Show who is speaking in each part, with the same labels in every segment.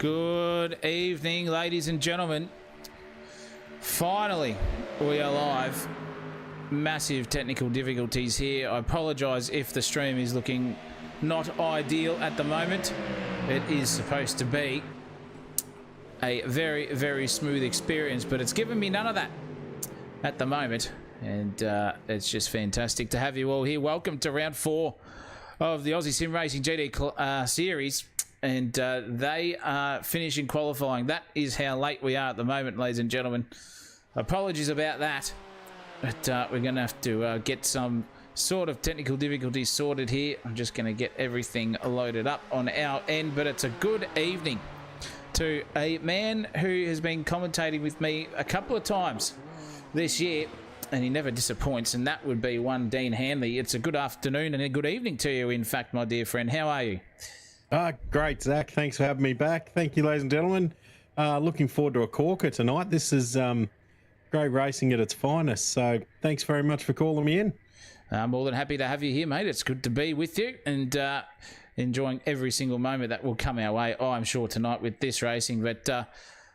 Speaker 1: Good evening, ladies and gentlemen. Finally, we are live. Massive technical difficulties here. I apologise if the stream is looking not ideal at the moment. It is supposed to be a very, very smooth experience, but it's given me none of that at the moment. And it's just fantastic to have you all here. Welcome to round 4 of the Aussie Sim Racing GT Series. And they are finishing qualifying. That is how late we are at the moment, ladies and gentlemen. Apologies about that. But we're going to have to get some sort of technical difficulties sorted here. I'm just going to get everything loaded up on our end. But it's a good evening to a man who has been commentating with me a couple of times this year. And he never disappoints. And that would be one Dean Hanley. It's a good afternoon and a good evening to you, in fact, my dear friend. How are you?
Speaker 2: Great, Zach. Thanks for having me back. Thank you, ladies and gentlemen. Looking forward to a corker tonight. This is great racing at its finest. So thanks very much for calling me in.
Speaker 1: I'm more than happy to have you here, mate. It's good to be with you and enjoying every single moment that will come our way, I'm sure, tonight with this racing. But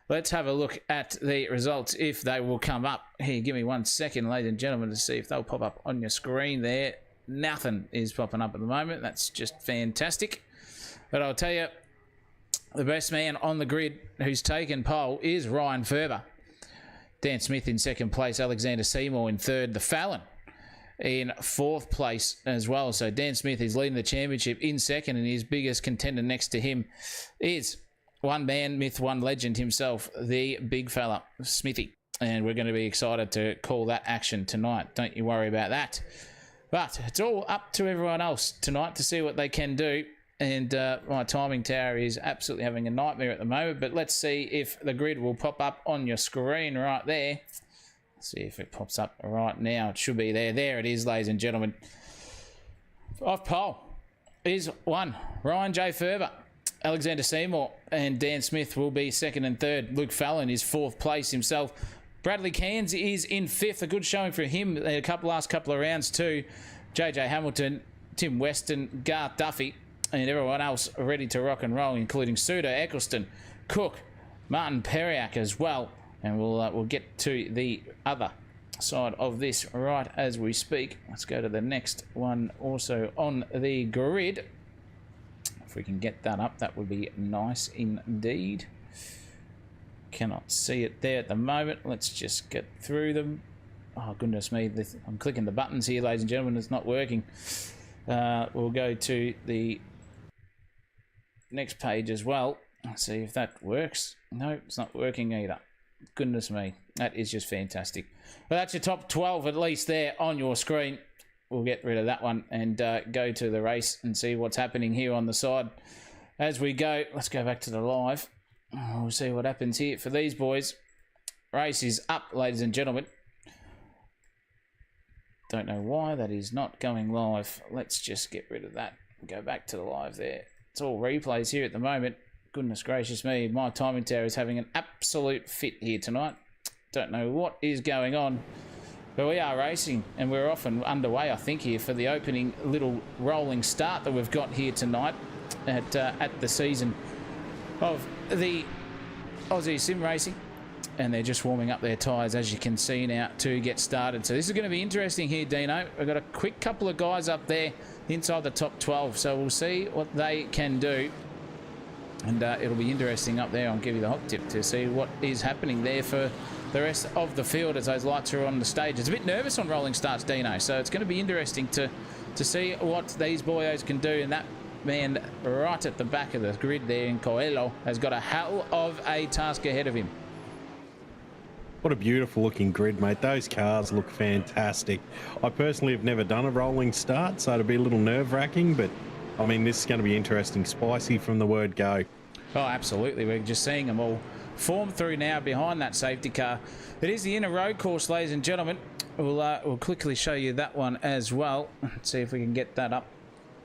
Speaker 1: let's have a look at the results, if they will come up. Here, give me 1 second, ladies and gentlemen, to see if they'll pop up on your screen there. Nothing is popping up at the moment. That's just fantastic. But I'll tell you, the best man on the grid who's taken pole is Ryan Ferber. Dan Smith in second place, Alexander Seymour in third, the Fallon in fourth place as well. So Dan Smith is leading the championship in second, and his biggest contender next to him is one man, myth, one legend himself, the big fella, Smithy. And we're going to be excited to call that action tonight. Don't you worry about that. But it's all up to everyone else tonight to see what they can do. And my timing tower is absolutely having a nightmare at the moment. But let's see if the grid will pop up on your screen right there. Let's see if it pops up right now. It should be there. There it is, ladies and gentlemen. Off pole is one. Ryan J. Ferber, Alexander Seymour, and Dan Smith will be second and third. Luke Fallon is fourth place himself. Bradley Cairns is in fifth. A good showing for him. Last couple of rounds too. JJ Hamilton, Tim Weston, Garth Duffy, and everyone else ready to rock and roll, including Suda, Eccleston, Cook, Martin Periak as well. And we'll get to the other side of this right as we speak. Let's go to the next one also on the grid. If we can get that up, that would be nice indeed. Cannot see it there at the moment. Let's just get through them. Oh, goodness me. I'm clicking the buttons here, ladies and gentlemen. It's not working. We'll go to the next page as well. Let's see if that works. No, it's not working either. Goodness me. That is just fantastic. Well, that's your top 12 at least there on your screen. We'll get rid of that one and go to the race and see what's happening here on the side. As we go, let's go back to the live. We'll see what happens here for these boys. Race is up, ladies and gentlemen. Don't know why that is not going live. Let's just get rid of that and go back to the live there. It's all replays here at the moment. Goodness gracious me, my timing tower is having an absolute fit here tonight. Don't know what is going on, but we are racing and we're off and underway, I think, here for the opening little rolling start that we've got here tonight at the season of the Aussie Sim Racing. And they're just warming up their tyres, as you can see now, to get started. So this is going to be interesting here, Dino. We've got a quick couple of guys up there inside the top 12. So we'll see what they can do. And it'll be interesting up there. I'll give you the hot tip to see what is happening there for the rest of the field as those lights are on the stage. It's a bit nervous on rolling starts, Dino. So it's going to be interesting to see what these boyos can do. And that man right at the back of the grid there in Coelho has got a hell of a task ahead of him.
Speaker 2: What a beautiful looking grid, mate. Those cars look fantastic. I personally have never done a rolling start, so it'll be a little nerve-wracking, but I mean, this is going to be interesting. Spicy from the word go.
Speaker 1: Oh, absolutely. We're just seeing them all form through now behind that safety car. It is the inner road course, ladies and gentlemen. We'll quickly show you that one as well. Let's see if we can get that up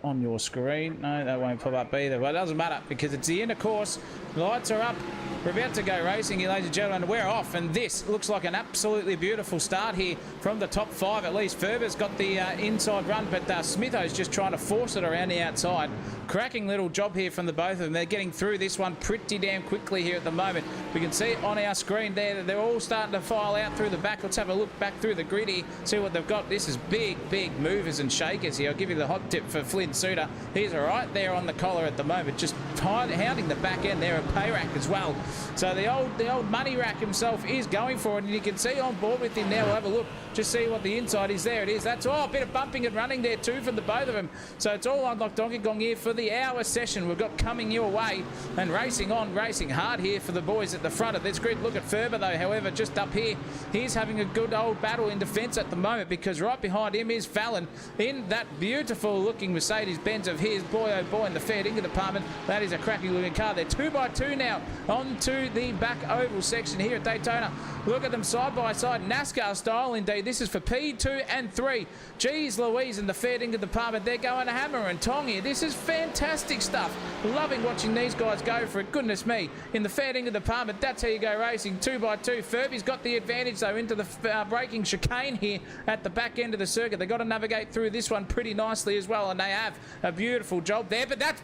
Speaker 1: on your screen. No, that won't pop up either. But it doesn't matter because it's the inner course. The lights are up. We're about to go racing here, ladies and gentlemen. We're off, and this looks like an absolutely beautiful start here from the top 5. At least Ferber's got the inside run, but Smitho's just trying to force it around the outside. Cracking little job here from the both of them. They're getting through this one pretty damn quickly here at the moment. We can see on our screen there that they're all starting to file out through the back. Let's have a look back through the grid here, see what they've got. This is big movers and shakers here. I'll give you the hot tip for Flynn Suter. He's right there on the collar at the moment, just hounding the back end there, a pay rack as well. So the old money rack himself is going for it, and you can see on board with him now. We'll have a look, just see what the inside is. There it is. That's a bit of bumping and running there too from the both of them. So it's all unlocked Donkey Kong here for the hour session we've got coming your way, and racing on, racing hard here for the boys at the front of this grid. Look at Ferber though, however, just up here, he's having a good old battle in defence at the moment, because right behind him is Fallon in that beautiful looking Mercedes-Benz of his. Boy oh boy, in the fair dinkum department, that is a cracking looking car. They're 2x2 now onto the back oval section here at Daytona. Look at them side by side, NASCAR style indeed. This is for P2 and 3. Geez Louise, in the fair dinkum department, they're going hammer and tong here. This is fantastic stuff. Loving watching these guys go for it. Goodness me, in the fair dinkum department, that's how you go racing, 2x2. Furby's got the advantage though into the braking chicane here at the back end of the circuit. They've got to navigate through this one pretty nicely as well, and they have a beautiful job there. But that's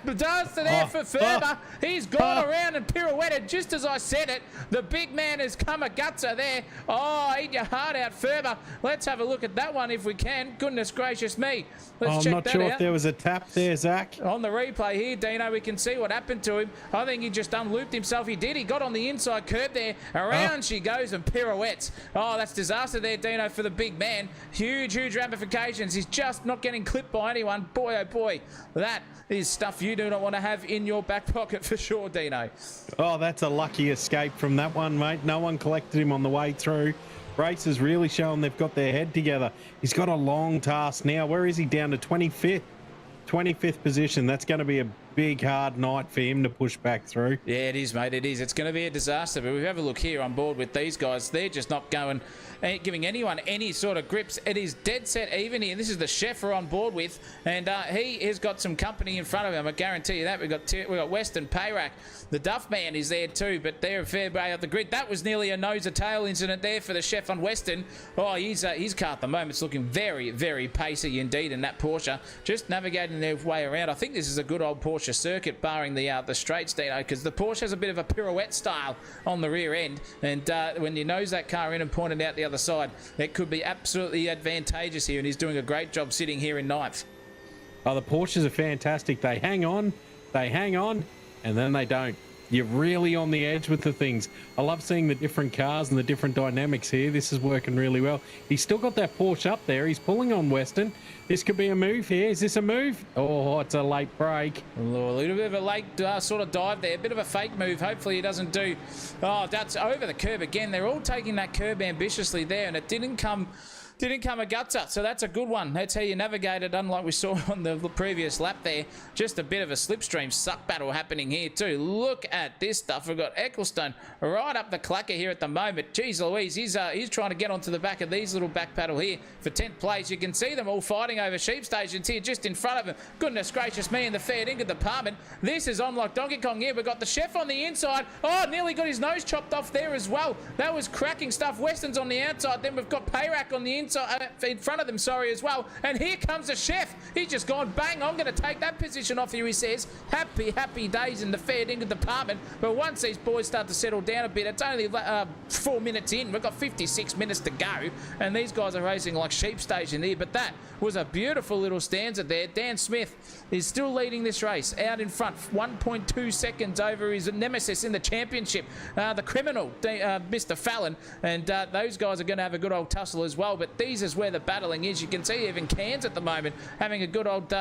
Speaker 1: there for Ferber. He's gone around and pirouetted just as I said it. The big man has come a gutser there. Oh, eat your heart out, Ferber. Let's have a look at that one if we can. Goodness gracious me. Let's check that out. I'm not sure
Speaker 2: if there was a tap there, Zach.
Speaker 1: On the replay here, Dino, we can see what happened to him. I think he just unlooped himself. He did. He got on the inside curb there. Around she goes and pirouettes. Oh, that's disaster there, Dino, for the big man. Huge ramifications. He's just not getting clipped by anyone. Boy, oh boy. That is stuff you do not want to have in your back pocket for sure, Dino.
Speaker 2: Oh, that's a lucky escape from that one, mate. No one collected him on the way through. Race is really showing they've got their head together. He's got a long task now. Where is he? Down to 25th position. That's going to be a big hard night for him to push back through.
Speaker 1: Yeah, it is, mate. It is. It's going to be a disaster. But we have a look here on board with these guys. They're just not giving anyone any sort of grips. It is dead set even here. This is the chef we're on board with, and he has got some company in front of him. I guarantee you that. We've got Western Payrack. The Duff Man is there too, but they're a fair way up the grid. That was nearly a nose-to-tail incident there for the chef on Western. Oh, his car at the moment's looking very pacey indeed in that Porsche. Just navigating their way around. I think this is a good old Porsche circuit, barring the straights, Dino, because the Porsche has a bit of a pirouette style on the rear end, and when you nose that car in and point it out the other side, it could be absolutely advantageous here, and he's doing a great job sitting here in ninth.
Speaker 2: Oh, the Porsches are fantastic. They hang on, and then they don't. You're really on the edge with the things. I love seeing the different cars and the different dynamics here. This is working really well. He's still got that Porsche up there. He's pulling on Western. This could be a move here. Is this a move? Oh, it's a late break.
Speaker 1: A little bit of a late sort of dive there. A bit of a fake move. Hopefully he doesn't do... Oh, that's over the curb again. They're all taking that curb ambitiously there, and it didn't come a gutser, so that's a good one. That's how you navigate it, unlike we saw on the previous lap there. Just a bit of a slipstream suck battle happening here too. Look at this stuff. We've got Ecclestone right up the clacker here at the moment. Jeez Louise, he's trying to get onto the back of these little back paddle here for 10th place. You can see them all fighting over sheep stations here just in front of him. Goodness gracious me, in the fair dinkum department. This is on like Donkey Kong here. We've got the chef on the inside. Oh, nearly got his nose chopped off there as well. That was cracking stuff. Weston's on the outside. Then we've got Payrack on the inside. In front of them, sorry, as well. And here comes the chef. He's just gone, bang, I'm going to take that position off you, he says. Happy days in the fair dinkum department. But once these boys start to settle down a bit, it's only 4 minutes in. We've got 56 minutes to go. And these guys are racing like sheep station here. But that was a beautiful little stanza there. Dan Smith is still leading this race out in front. 1.2 seconds over his nemesis in the championship. The criminal, Mr. Fallon. And those guys are going to have a good old tussle as well. But these is where the battling is. You can see even Cairns at the moment having a good old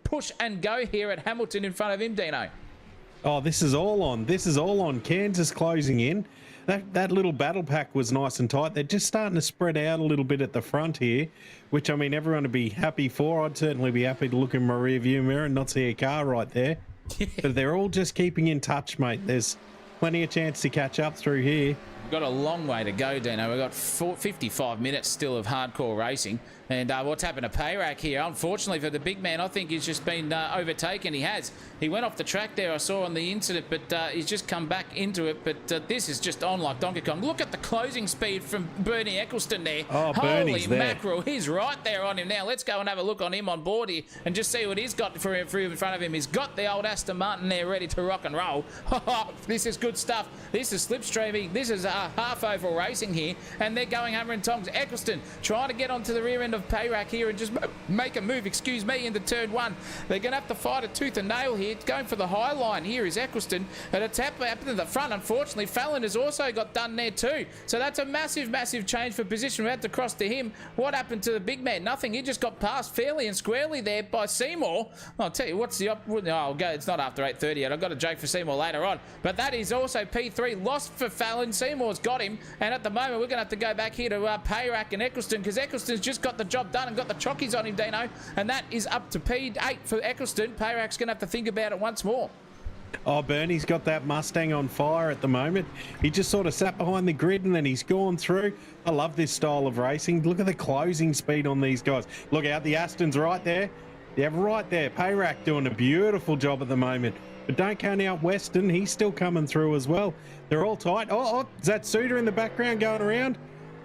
Speaker 1: push and go here at Hamilton in front of him, Dino.
Speaker 2: Oh, this is all on. Kansas closing in. That little battle pack was nice and tight. They're just starting to spread out a little bit at the front here, which, I mean, everyone would be happy for. I'd certainly be happy to look in my rear view mirror and not see a car right there. But they're all just keeping in touch, mate. There's plenty of chance to catch up through here.
Speaker 1: We've got a long way to go, Dino. We've got 55 minutes still of hardcore racing. And what's happened to Payrack here? Unfortunately for the big man, I think he's just been overtaken. He has. He went off the track there, I saw on the incident, but he's just come back into it. But this is just on like Donkey Kong. Look at the closing speed from Bernie Eccleston there.
Speaker 2: Oh, Bernie's
Speaker 1: Holy
Speaker 2: there.
Speaker 1: mackerel. He's right there on him now. Let's go and have a look on him on board here and just see what he's got for in front of him. He's got the old Aston Martin there ready to rock and roll. This is good stuff. This is slipstreaming. This is half oval racing here, and they're going hammer and tongs. Eccleston trying to get onto the rear end of Payrack here and just make a move, into turn one. They're going to have to fight a tooth and nail here. Going for the high line here is Eccleston, and it's happened to the front. Unfortunately, Fallon has also got done there too. So that's a massive change for position. We had to cross to him. What happened to the big man? Nothing. He just got passed fairly and squarely there by Seymour. I'll tell you, what's the I'll go. It's not after 8:30 yet. I've got a joke for Seymour later on. But that is also P3 lost for Fallon. Seymour's got him, and at the moment we're going to have to go back here to Payrack and Eccleston, because Eccleston's just got the job done and got the chockies on him, Dino, and that is up to P8 for Eccleston. Payrack's going to have to think about it once more.
Speaker 2: Oh, Bernie's got that Mustang on fire at the moment. He just sort of sat behind the grid and then he's gone through. I love this style of racing. Look at the closing speed on these guys. Look out, the Aston's right there. Yeah, right there. Payrack doing a beautiful job at the moment. But don't count out Weston. He's still coming through as well. They're all tight. Oh, is that Suter in the background going around?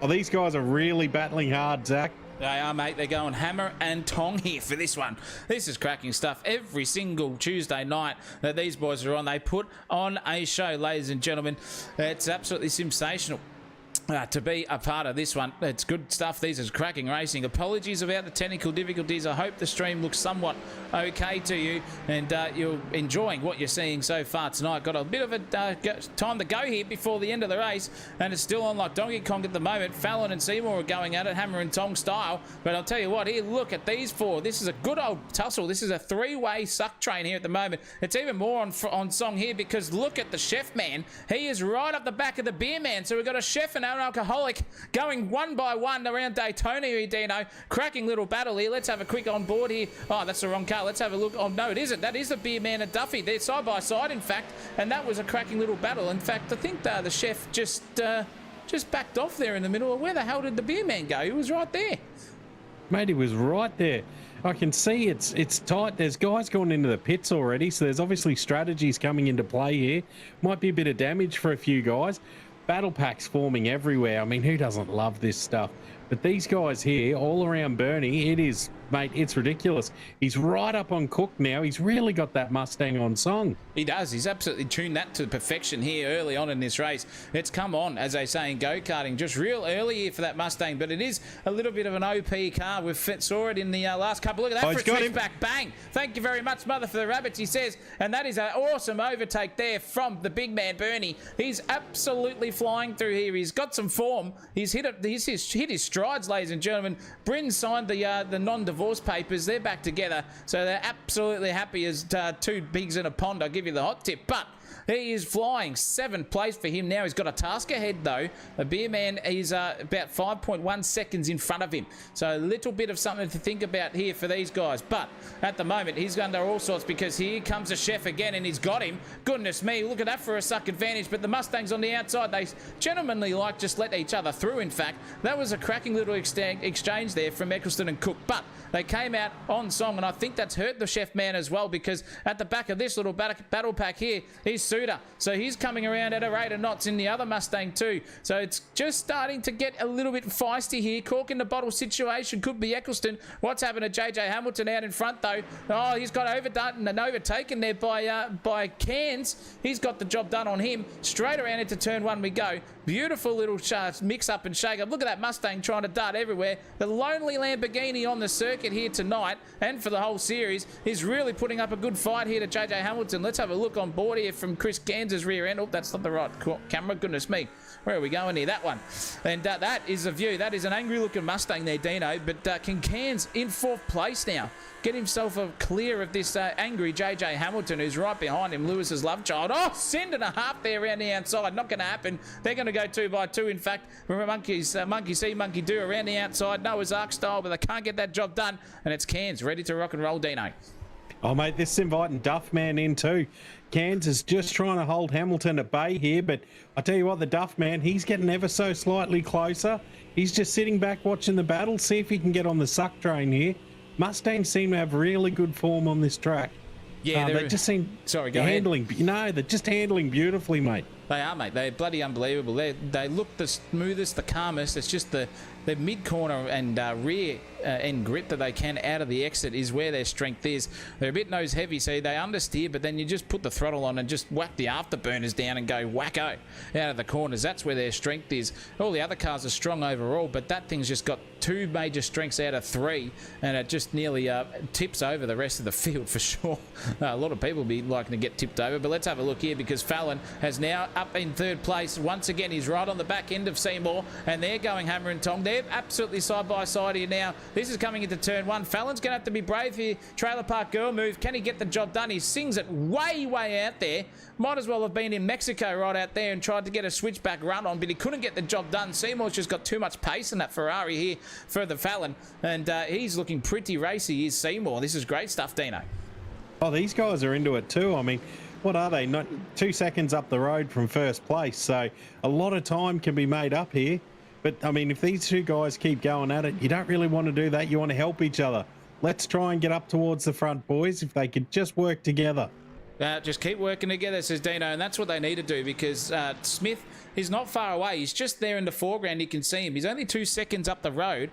Speaker 2: Oh, these guys are really battling hard, Zach.
Speaker 1: They are, mate. They're going hammer and tong here for this one. This is cracking stuff. Every single Tuesday night that these boys are on, they put on a show, ladies and gentlemen. It's absolutely sensational. To be a part of this one. It's good stuff. These are cracking racing. Apologies about the technical difficulties. I hope the stream looks somewhat okay to you and you're enjoying what you're seeing so far tonight. Got a bit of a time to go here before the end of the race, and it's still on like Donkey Kong at the moment. Fallon and Seymour are going at it, hammer and tong style. But I'll tell you what, here, look at these four. This is a good old tussle. This is a three-way suck train here at the moment. It's even more on song here, because look at the chef man. He is right up the back of the beer man. So we've got a chef and an alcoholic going one by one around Daytona here, Dino. Cracking little battle here. Let's have a quick on board here. Oh, that's the wrong car. Let's have a look. Oh, no, it isn't. That is the beer man and Duffy. They're side by side, in fact, and that was a cracking little battle. In fact, I think the chef just backed off there in the middle. Where the hell did the beer man go? He was right there.
Speaker 2: Mate, he was right there. I can see it's tight. There's guys going into the pits already, so there's obviously strategies coming into play here. Might be a bit of damage for a few guys. Battle packs forming everywhere. I mean, who doesn't love this stuff? But these guys here, all around Bernie, it is, mate, it's ridiculous. He's right up on Cook now. He's really got that Mustang on song.
Speaker 1: He does. He's absolutely tuned that to perfection here early on in this race. It's come on, as they say in go-karting, just real early here for that Mustang, but it is a little bit of an OP car. We saw it in the last couple. Look at that for a switchback. Bang! Thank you very much, Mother, for the rabbits, he says. And that is an awesome overtake there from the big man, Bernie. He's absolutely flying through here. He's got some form. He's hit his strides, ladies and gentlemen. Bryn signed the non-divorce papers. They're back together, so they're absolutely happy as two pigs in a pond. I'll give you the hot tip. But he is flying. 7th place for him now. He's got a task ahead, though. The beer man is about 5.1 seconds in front of him. So a little bit of something to think about here for these guys. But at the moment, he's under all sorts, because here comes the chef again, and he's got him. Goodness me, look at that for a suck advantage. But the Mustangs on the outside, they gentlemanly like just let each other through, in fact. That was a cracking little exchange there from Eccleston and Cook. But they came out on song, and I think that's hurt the chef man as well, because at the back of this little battle pack here, he's Suter. So he's coming around at a rate of knots in the other Mustang too. So it's just starting to get a little bit feisty here. Cork in the bottle situation could be Eccleston. What's happened to JJ Hamilton out in front though? Oh, he's got overdone and overtaken there by Cairns. He's got the job done on him. Straight around into turn one we go. Beautiful little mix up and shake up. Look at that Mustang trying to dart everywhere. The lonely Lamborghini on the circuit here tonight and for the whole series is really putting up a good fight here to JJ Hamilton. Let's have a look on board here from Chris Cairns' rear end. Oh, that's not the right camera. Goodness me. Where are we going here? That one. And that is a view. That is an angry looking Mustang there, Dino. But can Cairns in 4th place now get himself clear of this angry JJ Hamilton, who's right behind him, Lewis's love child? Oh, send and a half there around the outside. Not going to happen. They're going to go 2 by 2. In fact, monkey see, monkey do around the outside. Noah's Ark style, but they can't get that job done. And it's Cairns ready to rock and roll, Dino.
Speaker 2: Oh, mate, this is inviting Duffman in too. Kansas just trying to hold Hamilton at bay here, but I tell you what, the Duffman, he's getting ever so slightly closer. He's just sitting back watching the battle, see if he can get on the suck train here. Mustangs seem to have really good form on this track.
Speaker 1: Yeah,
Speaker 2: they just seem
Speaker 1: handling.
Speaker 2: No, they're just handling beautifully, mate.
Speaker 1: They are, mate. They're bloody unbelievable. They look the smoothest, the calmest. It's just the mid-corner and rear end grip that they can out of the exit is where their strength is. They're a bit nose heavy, so they understeer, but then you just put the throttle on and just whack the afterburners down and go wacko out of the corners. That's where their strength is. All the other cars are strong overall, but that thing's just got 2 major strengths out of 3, and it just nearly tips over the rest of the field for sure. A lot of people will be liking to get tipped over, but let's have a look here because Fallon has now up in 3rd place. Once again, he's right on the back end of Seymour, and they're going hammer and tong. They're absolutely side by side here now. This is coming into turn 1. Fallon's going to have to be brave here. Trailer Park Girl move. Can he get the job done? He sings it way out there. Might as well have been in Mexico right out there and tried to get a switchback run on, but he couldn't get the job done. Seymour's just got too much pace in that Ferrari here for the Fallon, and he's looking pretty racy. Is Seymour. This is great stuff, Dino.
Speaker 2: Oh, these guys are into it too. I mean, what are they? Not 2 seconds up the road from 1st place, so a lot of time can be made up here. But, I mean, if these 2 guys keep going at it, you don't really want to do that. You want to help each other. Let's try and get up towards the front, boys, if they could just work together.
Speaker 1: Just keep working together, says Dino, and that's what they need to do because Smith is not far away. He's just there in the foreground. You can see him. He's only 2 seconds up the road.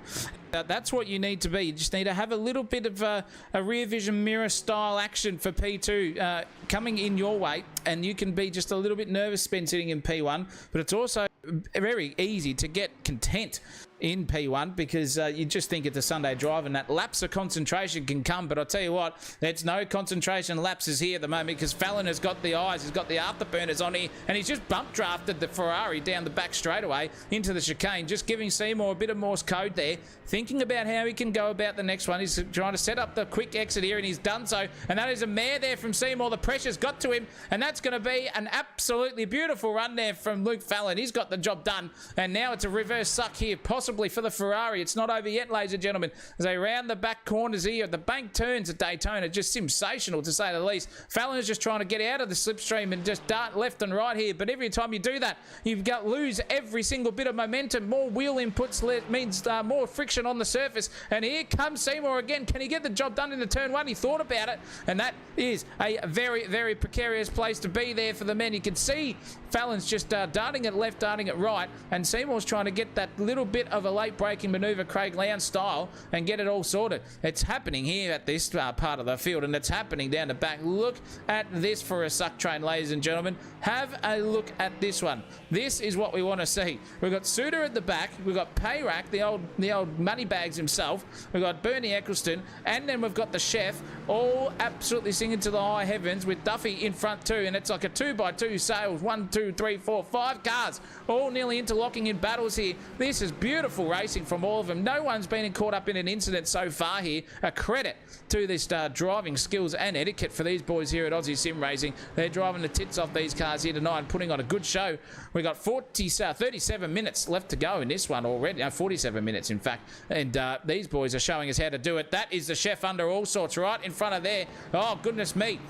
Speaker 1: That's what you need to be. You just need to have a little bit of a rear vision mirror style action for P2 coming in your way, and you can be just a little bit nervous sitting in P1, but it's also very easy to get content in P1 because you just think it's a Sunday drive and that lapse of concentration can come, but I'll tell you what, there's no concentration lapses here at the moment because Fallon has got the eyes, he's got the afterburners on here, and he's just bump drafted the Ferrari down the back straightaway into the chicane, just giving Seymour a bit of Morse code there, thinking about how he can go about the next one. He's trying to set up the quick exit here, and he's done so, and that is a mare there from Seymour. The pressure's got to him, and that's going to be an absolutely beautiful run there from Luke Fallon. He's got the job done, and now it's a reverse suck here, possibly for the Ferrari. It's not over yet, ladies and gentlemen, as they round the back corners here. The bank turns at Daytona, just sensational to say the least. Fallon is just trying to get out of the slipstream and just dart left and right here, but every time you do that, you've got lose every single bit of momentum. More wheel inputs means more friction on the surface, and here comes Seymour again. Can he get the job done into turn 1? He thought about it, and that is a very precarious place to be there for the men. You can see Fallon's just darting it left, darting it right, and Seymour's trying to get that little bit of a late braking maneuver, Craig Lowndes style, and get it all sorted. It's happening here at this part of the field, and it's happening down the back. Look at this for a suck train, ladies and gentlemen. Have a look at this one. This is what we want to see. We've got Suter at the back, we've got Payrack, the old money bags himself, we've got Bernie Eccleston, and then we've got the chef, all absolutely singing to the high heavens with Duffy in front too, and it's like a 2x2 sales. 1, 2, 3, 4, 5 cars all nearly interlocking in battles here. This is beautiful racing from all of them. No one's been caught up in an incident so far here. A credit to this driving skills and etiquette for these boys here at Aussie Sim Racing. They're driving the tits off these cars here tonight and putting on a good show. We've got 37 minutes left to go in this one already. No, 47 minutes in fact, and these boys are showing us how to do it. That is the chef under all sorts right in front of there. Oh goodness me.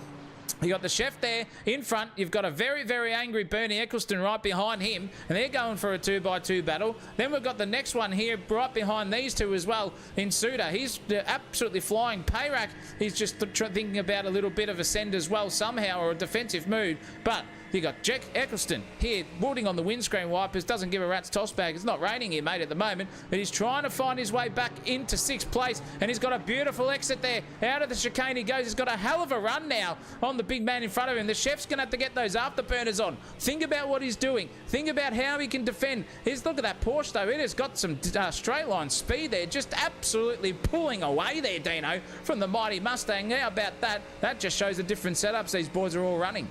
Speaker 1: You got the chef there in front. You've got a very angry Bernie Eccleston right behind him, and they're going for a 2x2 battle. Then we've got the next one here right behind these two as well in Suter. He's absolutely flying. Payrack, he's just thinking about a little bit of a send as well somehow, or a defensive mood, but you got Jack Eccleston here wooding on the windscreen wipers, doesn't give a rat's toss bag. It's not raining here, mate, at the moment, but he's trying to find his way back into 6th place, and he's got a beautiful exit there. Out of the chicane he goes. He's got a hell of a run now on the big man in front of him. The chef's going to have to get those afterburners on. Think about what he's doing. Think about how he can defend. Look at that Porsche, though. It has got some straight line speed there, just absolutely pulling away there, Dino, from the mighty Mustang. How about that? That just shows the different setups these boys are all running.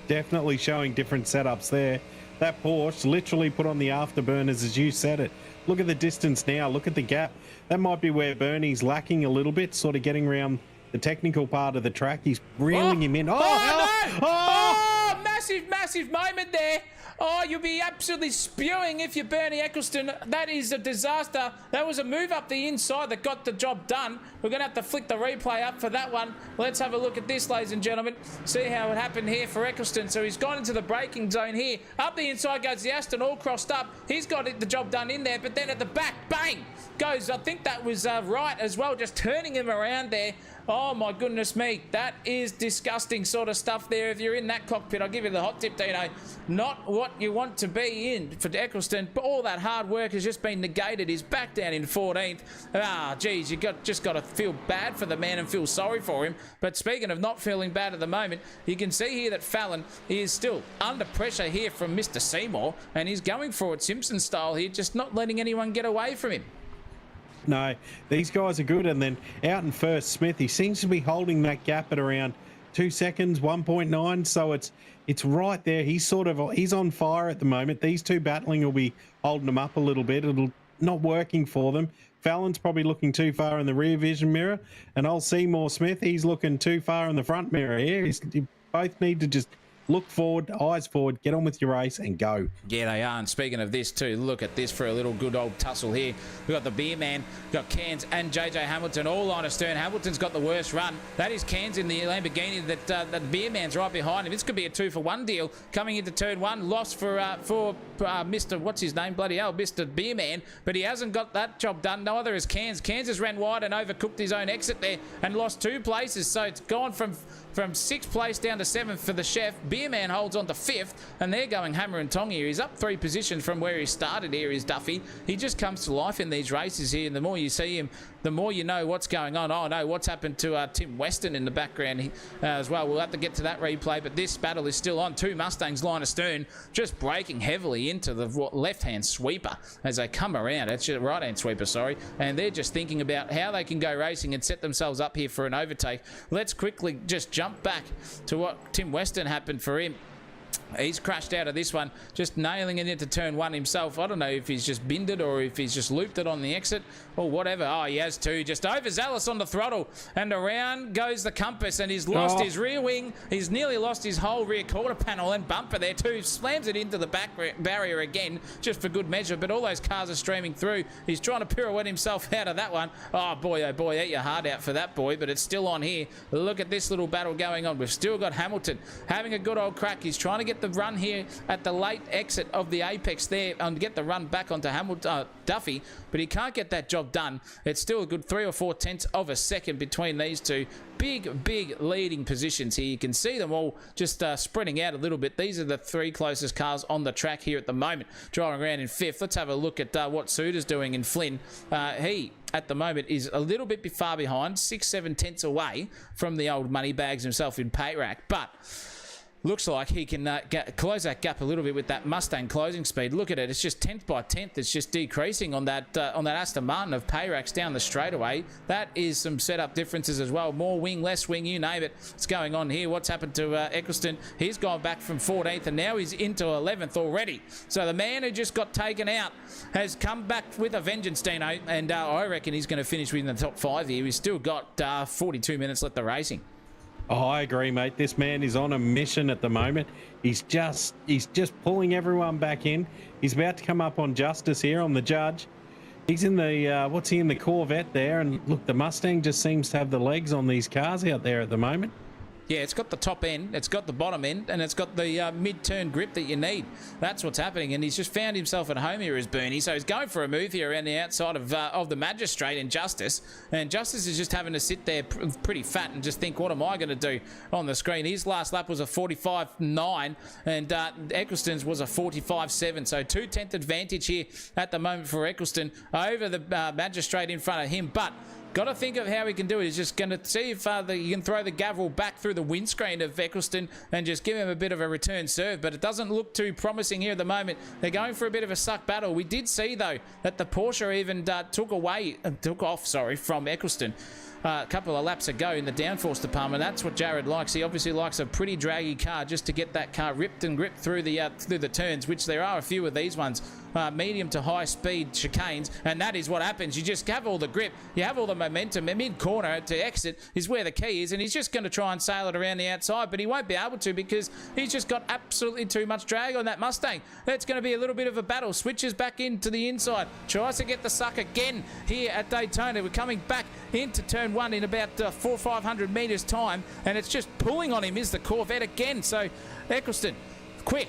Speaker 2: Definitely showing different setups there. That Porsche literally put on the afterburners as you said it. Look at the distance now. Look at the gap. That might be where Bernie's lacking a little bit, sort of getting around the technical part of the track. He's reeling him in.
Speaker 1: Oh, massive moment there. Oh, you'll be absolutely spewing if you're Bernie Eccleston. That is a disaster. That was a move up the inside that got the job done. We're going to have to flick the replay up for that one. Let's have a look at this, ladies and gentlemen. See how it happened here for Eccleston. So he's gone into the braking zone here. Up the inside goes the Aston, all crossed up. He's got the job done in there, but then at the back, bang, goes. I think that was right as well, just turning him around there. Oh my goodness me, that is disgusting sort of stuff there. If you're in that cockpit, I'll give you the hot tip, Dino. Not what you want to be in for Eccleston, but all that hard work has just been negated. He's back down in 14th. Ah, geez, you just got to feel bad for the man and feel sorry for him. But speaking of not feeling bad at the moment, you can see here that Fallon is still under pressure here from Mr. Seymour, and he's going for it Simpson style here, just not letting anyone get away from him.
Speaker 2: No, these guys are good. And then out in first, Smith, he seems to be holding that gap at around 2 seconds, 1.9. So it's right there. He's on fire at the moment. These two battling will be holding him up a little bit. It'll not working for them. Fallon's probably looking too far in the rear vision mirror, and old Seymour Smith, he's looking too far in the front mirror here. You both need to just look forward, eyes forward, get on with your race and go.
Speaker 1: Yeah, they are. And speaking of this too, look at this for a little good old tussle here. We've got the Beer Man, we've got Cairns and JJ Hamilton all on astern. Hamilton's got the worst run. That is Cairns in the Lamborghini. That Beer Man's right behind him. This could be a 2-for-1 deal coming into turn one. Loss for Mr. What's his name? Bloody hell, Mr. Beer Man. But he hasn't got that job done. Neither has Cairns. Cairns has ran wide and overcooked his own exit there and lost 2 places. So it's gone from 6th place down to 7th for the chef. Beer Man holds on to 5th, and they're going hammer and tong here. He's up 3 positions from where he started here, is Duffy. He just comes to life in these races here, and the more you see him, the more you know what's going on. Oh no, what's happened to Tim Weston in the background as well. We'll have to get to that replay, but this battle is still on. 2 Mustangs line astern, just braking heavily into the left-hand sweeper as they come around. It's your right-hand sweeper, sorry, and they're just thinking about how they can go racing and set themselves up here for an overtake. Let's quickly just jump back to what Tim Weston happened for him. He's crashed out of this one, just nailing it into turn 1 himself. I don't know if he's just binned it or if he's just looped it on the exit or whatever. Oh, he has too. Just overzealous on the throttle, and around goes the compass, and he's lost his rear wing. He's nearly lost his whole rear quarter panel and bumper there too. Slams it into the back barrier again, just for good measure, but all those cars are streaming through. He's trying to pirouette himself out of that one. Oh boy, eat your heart out for that boy, but it's still on here. Look at this little battle going on. We've still got Hamilton having a good old crack. He's trying to get the run here at the late exit of the apex there and get the run back onto Hamilton, Duffy, but he can't get that job done. It's still a good 3 or 4 tenths of a second between these two. Big leading positions here. You can see them all just spreading out a little bit. These are the 3 closest cars on the track here at the moment, driving around in 5th. Let's have a look at what Suter's doing in Flynn. He at the moment is a little bit far behind, 6-7 tenths away from the old money bags himself in pay rack, but looks like he can close that gap a little bit with that Mustang closing speed. Look at it. It's just 10th by 10th. It's just decreasing on that Aston Martin of pay racks down the straightaway. That is some setup differences as well. More wing, less wing, you name it. What's going on here? What's happened to Eccleston? He's gone back from 14th and now he's into 11th already. So the man who just got taken out has come back with a vengeance, Dino. And I reckon he's going to finish within the top 5 here. He's still got 42 minutes left of racing.
Speaker 2: Oh, I agree, mate. This man is on a mission at the moment. He's just pulling everyone back in. He's about to come up on Justice here on the judge. He's in the what's he in the Corvette there? And look, the Mustang just seems to have the legs on these cars out there at the moment.
Speaker 1: Yeah, it's got the top end, it's got the bottom end, and it's got the mid-turn grip that you need. That's what's happening, and he's just found himself at home here as Bernie, so he's going for a move here around the outside of the Magistrate and Justice, and Justice is just having to sit there pretty fat and just think, what am I going to do on the screen? His last lap was a 45.9, and Eccleston's was a 45.7, so 2/10 advantage here at the moment for Eccleston over the Magistrate in front of him, but got to think of how he can do it. He's just going to see if you can throw the gavel back through the windscreen of Eccleston and just give him a bit of a return serve. But it doesn't look too promising here at the moment. They're going for a bit of a suck battle. We did see, though, that the Porsche even took off from Eccleston. a couple of laps ago in the downforce department. That's what Jared likes. He obviously likes a pretty draggy car just to get that car ripped and gripped through the turns, which there are a few of these ones, medium to high speed chicanes, and that is what happens. You just have all the grip, you have all the momentum, and mid-corner to exit is where the key is, and he's just going to try and sail it around the outside, but he won't be able to because he's just got absolutely too much drag on that Mustang. That's going to be a little bit of a battle. Switches back into the inside, tries to get the suck again here at Daytona. We're coming back into turn one in about 400 or 500 metres time, and it's just pulling on him is the Corvette again. So Eccleston, quick,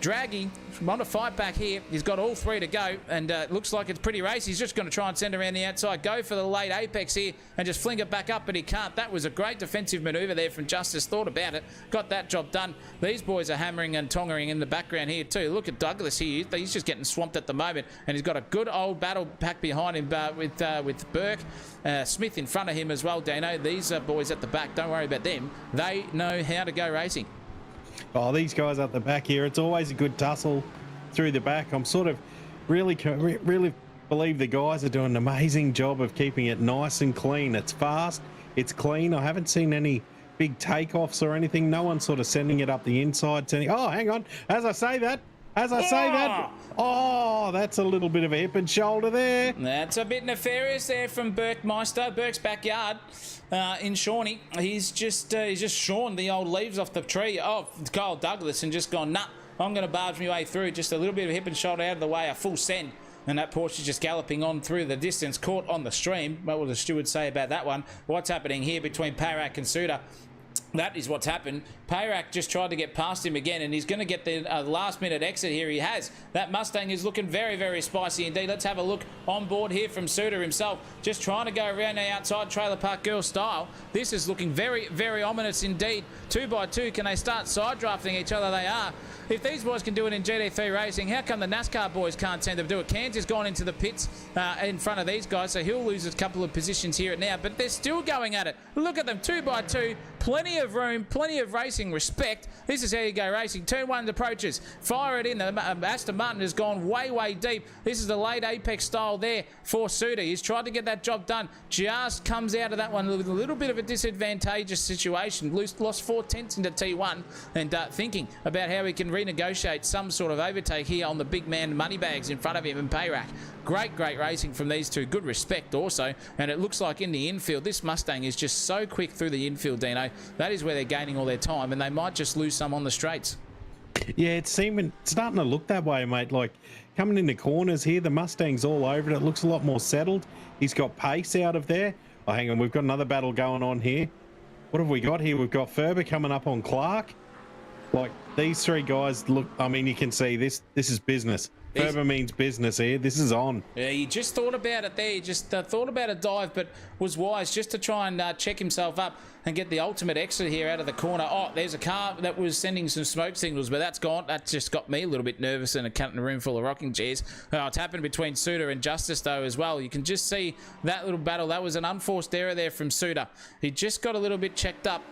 Speaker 1: draggy, want to fight back here. He's got all three to go, and it looks like it's pretty racy. He's just going to try and send around the outside, go for the late apex here, and just fling it back up, but he can't. That was a great defensive manoeuvre there from Justice. Thought about it, got that job done. These boys are hammering and tongering in the background here too. Look at Douglas here. He's just getting swamped at the moment, and he's got a good old battle pack behind him with Burke. Smith in front of him as well, Dano. These boys at the back, don't worry about them. They know how to go racing.
Speaker 2: Oh, these guys up the back here, it's always a good tussle through the back. I'm sort of really believe the guys are doing an amazing job of keeping it nice and clean. It's fast, it's clean. I haven't seen any big takeoffs or anything. No one's sort of sending it up the inside. Oh, hang on. As I say that, oh, that's a little bit of a hip and shoulder there.
Speaker 1: That's a bit nefarious there from Burke Meister. Burke's backyard in Shawnee. He's just shorn the old leaves off the tree of Kyle Douglas and just gone, nah, I'm going to barge my way through. Just a little bit of a hip and shoulder out of the way, a full send. And that Porsche just galloping on through the distance, caught on the stream. What will the steward say about that one? What's happening here between Payrac and Suda? That is what's happened. Payrac just tried to get past him again, and he's going to get the last-minute exit here. He has. That Mustang is looking very, very spicy indeed. Let's have a look on board here from Suda himself. Just trying to go around the outside trailer park girl style. This is looking very, very ominous indeed. 2x2, can they start side drafting each other? They are. If these boys can do it in GT3 racing, how come the NASCAR boys can't seem to do it? Cairns has gone into the pits in front of these guys, so he'll lose a couple of positions here and now, but they're still going at it. Look at them, 2x2, plenty of room, plenty of racing respect. This is how you go racing. Turn one approaches, fire it in. The Aston Martin has gone way, way deep. This is the late apex style there for Suda. He's tried to get that job done, just comes out of that one with a little bit of a disadvantageous situation. Lost 4 tenths into T1 and thinking about how he can renegotiate some sort of overtake here on the big man Moneybags in front of him and Payrac. Great racing from these two. Good respect also. And it looks like in the infield, this Mustang is just so quick through the infield, Dino. That is where they're gaining all their time, and they might just lose some on the straights.
Speaker 2: Yeah, it's starting to look that way, mate. Like coming in the corners here, the Mustang's all over it. It looks a lot more settled. He's got pace out of there. Oh, hang on. We've got another battle going on here. What have we got here? We've got Ferber coming up on Clark. Like these three guys look, I mean, you can see this is business. Ferber means business here. This is on. Yeah,
Speaker 1: he just thought about it there. He just thought about a dive, but was wise just to try and check himself up and get the ultimate exit here out of the corner. Oh, there's a car that was sending some smoke signals, but that's gone. That just got me a little bit nervous in a room full of rocking chairs. It's happened between Suda and Justice, though, as well. You can just see that little battle. That was an unforced error there from Suda. He just got a little bit checked up.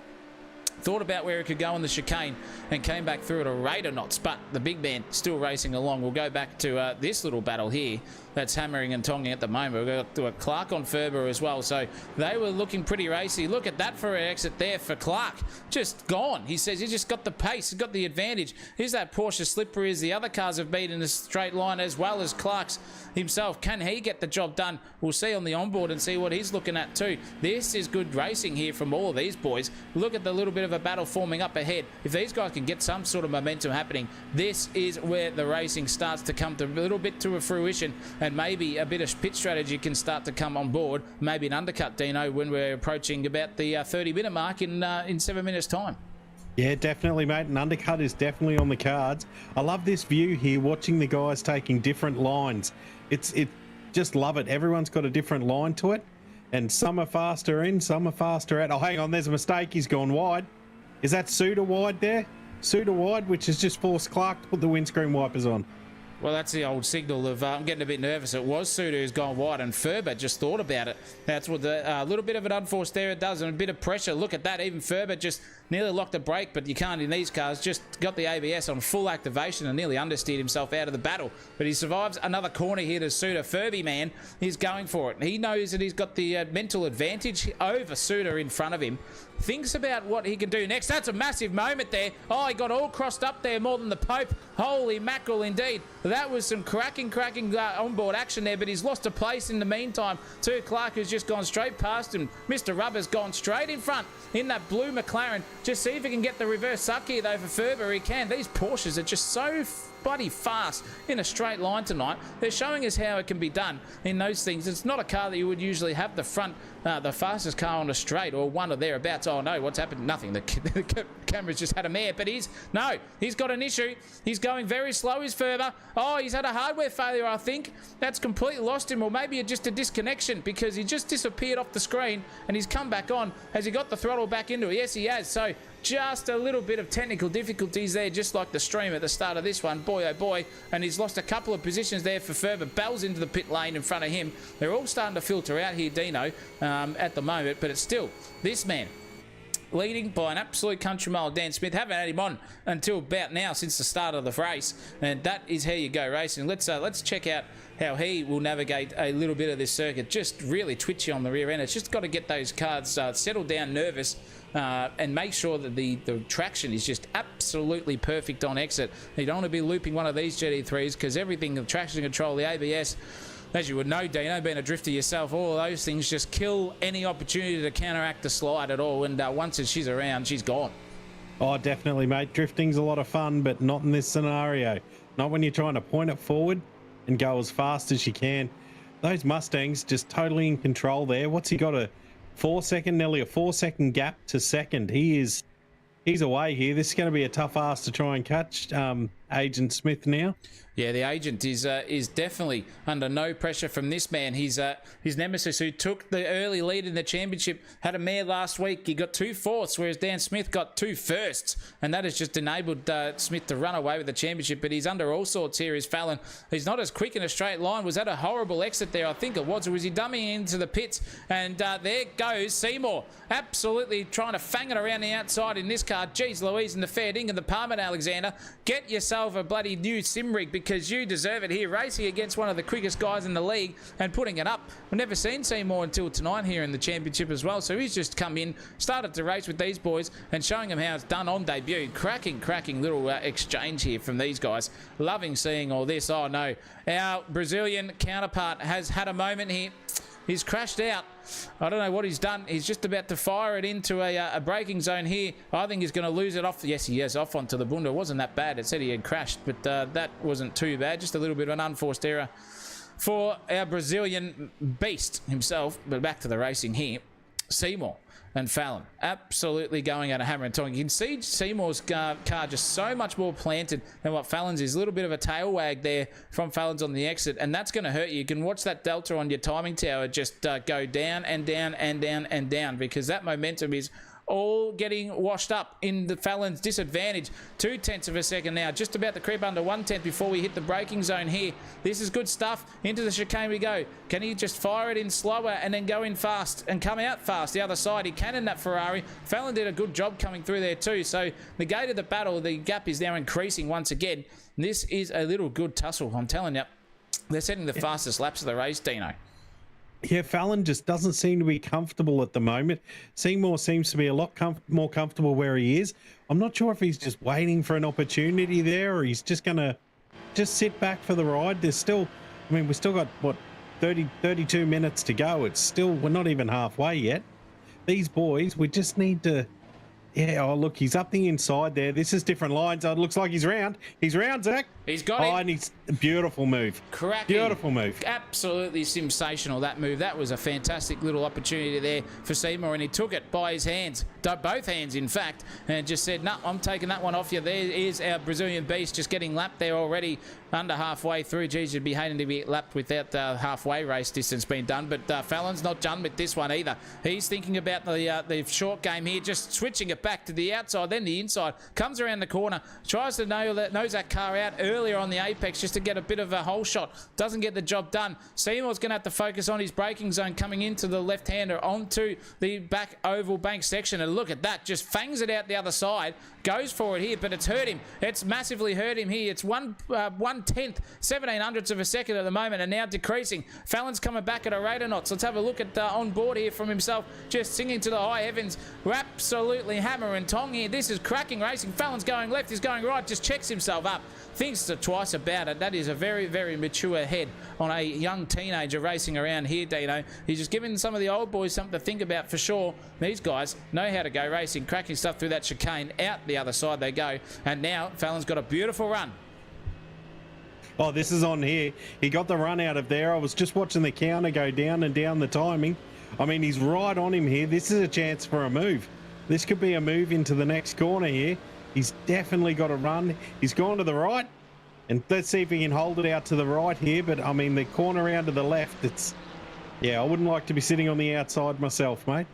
Speaker 1: Thought about where it could go on the chicane and came back through at a rate of knots, but the big man still racing along. We'll go back to this little battle here that's hammering and tonging at the moment. We've got to a Clark on Ferber as well, so they were looking pretty racy. Look at that for an exit there for Clark. Just gone. He says he just got the pace, he's got the advantage. Here's that Porsche slippery as the other cars have been in a straight line, as well as Clark's himself. Can he get the job done? We'll see on the onboard and see what he's looking at too. This is good racing here from all of these boys. Look at the little bit of a battle forming up ahead. If these guys can get some sort of momentum happening, this is where the racing starts to come to a little bit to a fruition, and maybe a bit of pit strategy can start to come on board. Maybe an undercut, Dino, when we're approaching about the 30-minute mark in 7 minutes time.
Speaker 2: Yeah, definitely, mate. An undercut is definitely on the cards. I love this view here, watching the guys taking different lines. It just love it. Everyone's got a different line to it, and some are faster in, some are faster out. Oh, hang on, there's a mistake. He's gone wide. Is that Suda wide there? Suda wide, which has just forced Clark to put the windscreen wipers on.
Speaker 1: Well, that's the old signal of I'm getting a bit nervous. It was Suter who's gone wide, and Ferber just thought about it. That's what the little bit of an unforced error does, and a bit of pressure. Look at that. Even Ferber just nearly locked the brake, but you can't in these cars. Just got the ABS on full activation and nearly understeered himself out of the battle. But he survives another corner here to Suter. Furby, man, he's going for it. He knows that he's got the mental advantage over Suter in front of him. Thinks about what he can do next. That's a massive moment there. Oh, he got all crossed up there more than the Pope. Holy mackerel indeed. That was some cracking onboard action there, but he's lost a place in the meantime to Clark, who's just gone straight past him. Mr. Rubber's gone straight in front in that blue McLaren. Just see if he can get the reverse suck here, though, for Ferber. He can. These Porsches are just so bloody fast in a straight line tonight. They're showing us how it can be done in those things. It's not a car that you would usually have the front, the fastest car on a straight or one or thereabouts. Oh no, what's happened? Nothing. The camera's just had a mare, but he's got an issue. He's going very slow, is Ferber. Oh, he's had a hardware failure, I think. That's completely lost him, or maybe just a disconnection, because he just disappeared off the screen and he's come back on. Has he got the throttle back into it? Yes, he has. So just a little bit of technical difficulties there, just like the stream at the start of this one. Boy, oh boy. And he's lost a couple of positions there for Ferber. Bell's into the pit lane in front of him. They're all starting to filter out here, Dino, at the moment. But it's still this man leading by an absolute country mile. Dan Smith, haven't had him on until about now, since the start of the race. And that is how you go racing. Let's check out how he will navigate a little bit of this circuit. Just really twitchy on the rear end. It's just got to get those cars settled down, nervous, and make sure that the traction is just absolutely perfect on exit. You don't want to be looping one of these GT3s, because everything, the traction control, the ABS, as you would know, Dino, being a drifter yourself, all of those things just kill any opportunity to counteract the slide at all. And once she's around, she's gone.
Speaker 2: Oh, definitely, mate. Drifting's a lot of fun, but not in this scenario. Not when you're trying to point it forward and go as fast as you can. Those Mustangs just totally in control there. What's he got? Nearly a 4 second gap to second. He's away here. This is going to be a tough ask to try and catch Agent Smith now.
Speaker 1: Yeah, the agent is definitely under no pressure from this man. His nemesis, who took the early lead in the championship, had a mare last week. He got 2 fourths, whereas Dan Smith got 2 firsts, and that has just enabled Smith to run away with the championship. But he's under all sorts here, is Fallon. He's not as quick in a straight line. Was that a horrible exit there? I think it was. Or was he dummying into the pits? And there goes Seymour, absolutely trying to fang it around the outside in this car. Jeez Louise, and the fair ding and the Parman, Alexander. Get yourself a bloody new sim rig, because you deserve it here, racing against one of the quickest guys in the league and putting it up. We've never seen Seymour until tonight here in the championship as well, so he's just come in, started to race with these boys and showing them how it's done on debut. Cracking little exchange here from these guys. Loving seeing all this. Oh no, our Brazilian counterpart has had a moment here. He's crashed out. I don't know what he's done. He's just about to fire it into a braking zone here. I think he's going to lose it off. Yes, he is, off onto the bunda. It wasn't that bad. It said he had crashed, but that wasn't too bad. Just a little bit of an unforced error for our Brazilian beast himself. But back to the racing here. Seymour and Fallon absolutely going at a hammer and tongs. You can see Seymour's car just so much more planted than what Fallon's is. A little bit of a tail wag there from Fallon's on the exit, and that's going to hurt you. You can watch that delta on your timing tower just go down and down and down and down, because that momentum is all getting washed up in the Fallon's disadvantage. 0.2 of a second now, just about to creep under 1/10 before we hit the braking zone here. This is good stuff. Into the chicane we go. Can he just fire it in slower and then go in fast and come out fast the other side? He can in that Ferrari. Fallon did a good job coming through there too, so negated the battle. The gap is now increasing once again. This is a little good tussle, I'm telling you. They're setting the fastest laps of the race, Dino.
Speaker 2: Yeah, Fallon just doesn't seem to be comfortable at the moment. Seymour seems to be a lot more comfortable where he is. I'm not sure if he's just waiting for an opportunity there, or he's just going to just sit back for the ride. There's still, I mean, we've still got, what, 32 minutes to go. It's still, we're not even halfway yet. These boys, we just need to, yeah, oh, look, he's up the inside there. This is different lines. Oh, it looks like he's round. He's round, Zach.
Speaker 1: He's got it.
Speaker 2: Oh, and he's a beautiful move.
Speaker 1: Cracking.
Speaker 2: Beautiful move.
Speaker 1: Absolutely sensational, that move. That was a fantastic little opportunity there for Seymour, and he took it by his hands, both hands, in fact, and just said, no, I'm taking that one off you. There is our Brazilian beast just getting lapped there already, under halfway through. Geez, you'd be hating to be lapped without halfway race distance being done, but Fallon's not done with this one either. He's thinking about the short game here, just switching it back to the outside, then the inside, comes around the corner, tries to nose that car out early earlier on the apex just to get a bit of a hole shot. Doesn't get the job done. Seymour's going to have to focus on his braking zone coming into the left-hander onto the back oval bank section. And look at that, just fangs it out the other side. Goes for it here, but it's hurt him. It's massively hurt him here. It's 1/10, 1700ths of a second at the moment, and now decreasing. Fallon's coming back at a rate of knots. Let's have a look at on board here from himself, just singing to the high heavens. We're absolutely hammer and tong here. This is cracking racing. Fallon's going left, he's going right, just checks himself up. Thinks twice about it. That is a very, very mature head on a young teenager racing around here, Dino. He's just giving some of the old boys something to think about for sure. These guys know how to go racing, cracking stuff through that chicane. Out the other side they go. And now Fallon's got a beautiful run.
Speaker 2: Oh, this is on here. He got the run out of there. I was just watching the counter go down and down the timing. I mean, he's right on him here. This is a chance for a move. This could be a move into the next corner here. He's definitely got a run. He's gone to the right. And let's see if he can hold it out to the right here. But, I mean, the corner around to the left, it's... Yeah, I wouldn't like to be sitting on the outside myself, mate.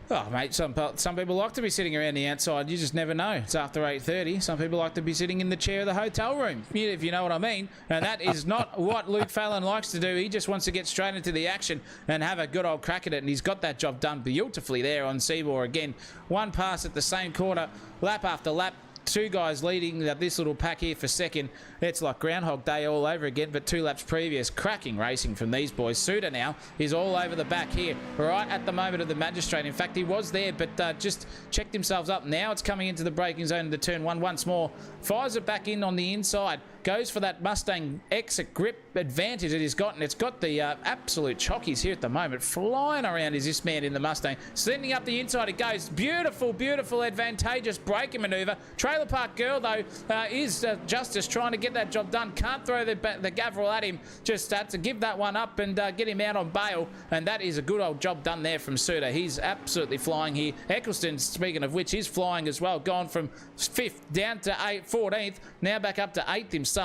Speaker 1: Oh, mate, some people like to be sitting around the outside. You just never know. It's after 8:30. Some people like to be sitting in the chair of the hotel room, if you know what I mean. And that is not what Luke Fallon likes to do. He just wants to get straight into the action and have a good old crack at it. And he's got that job done beautifully there on Seymour again. One pass at the same corner, lap after lap. Two guys leading this little pack here for second. It's like Groundhog Day all over again, but 2 laps previous. Cracking racing from these boys. Suter now is all over the back here, right at the moment of the magistrate. In fact, he was there, but just checked himself up. Now it's coming into the braking zone of the turn one once more. Fires it back in on the inside. Goes for that Mustang exit grip advantage it has got, and it's got the absolute chockies here at the moment. Flying around is this man in the Mustang. Sending up the inside it goes. Beautiful, beautiful, advantageous braking maneuver. Trailer Park Girl, though, is Justice trying to get that job done. Can't throw the gavril at him. Just to give that one up and get him out on bail. And that is a good old job done there from Suter. He's absolutely flying here. Eccleston, speaking of which, is flying as well. Gone from 5th down to 14th. Now back up to 8th himself.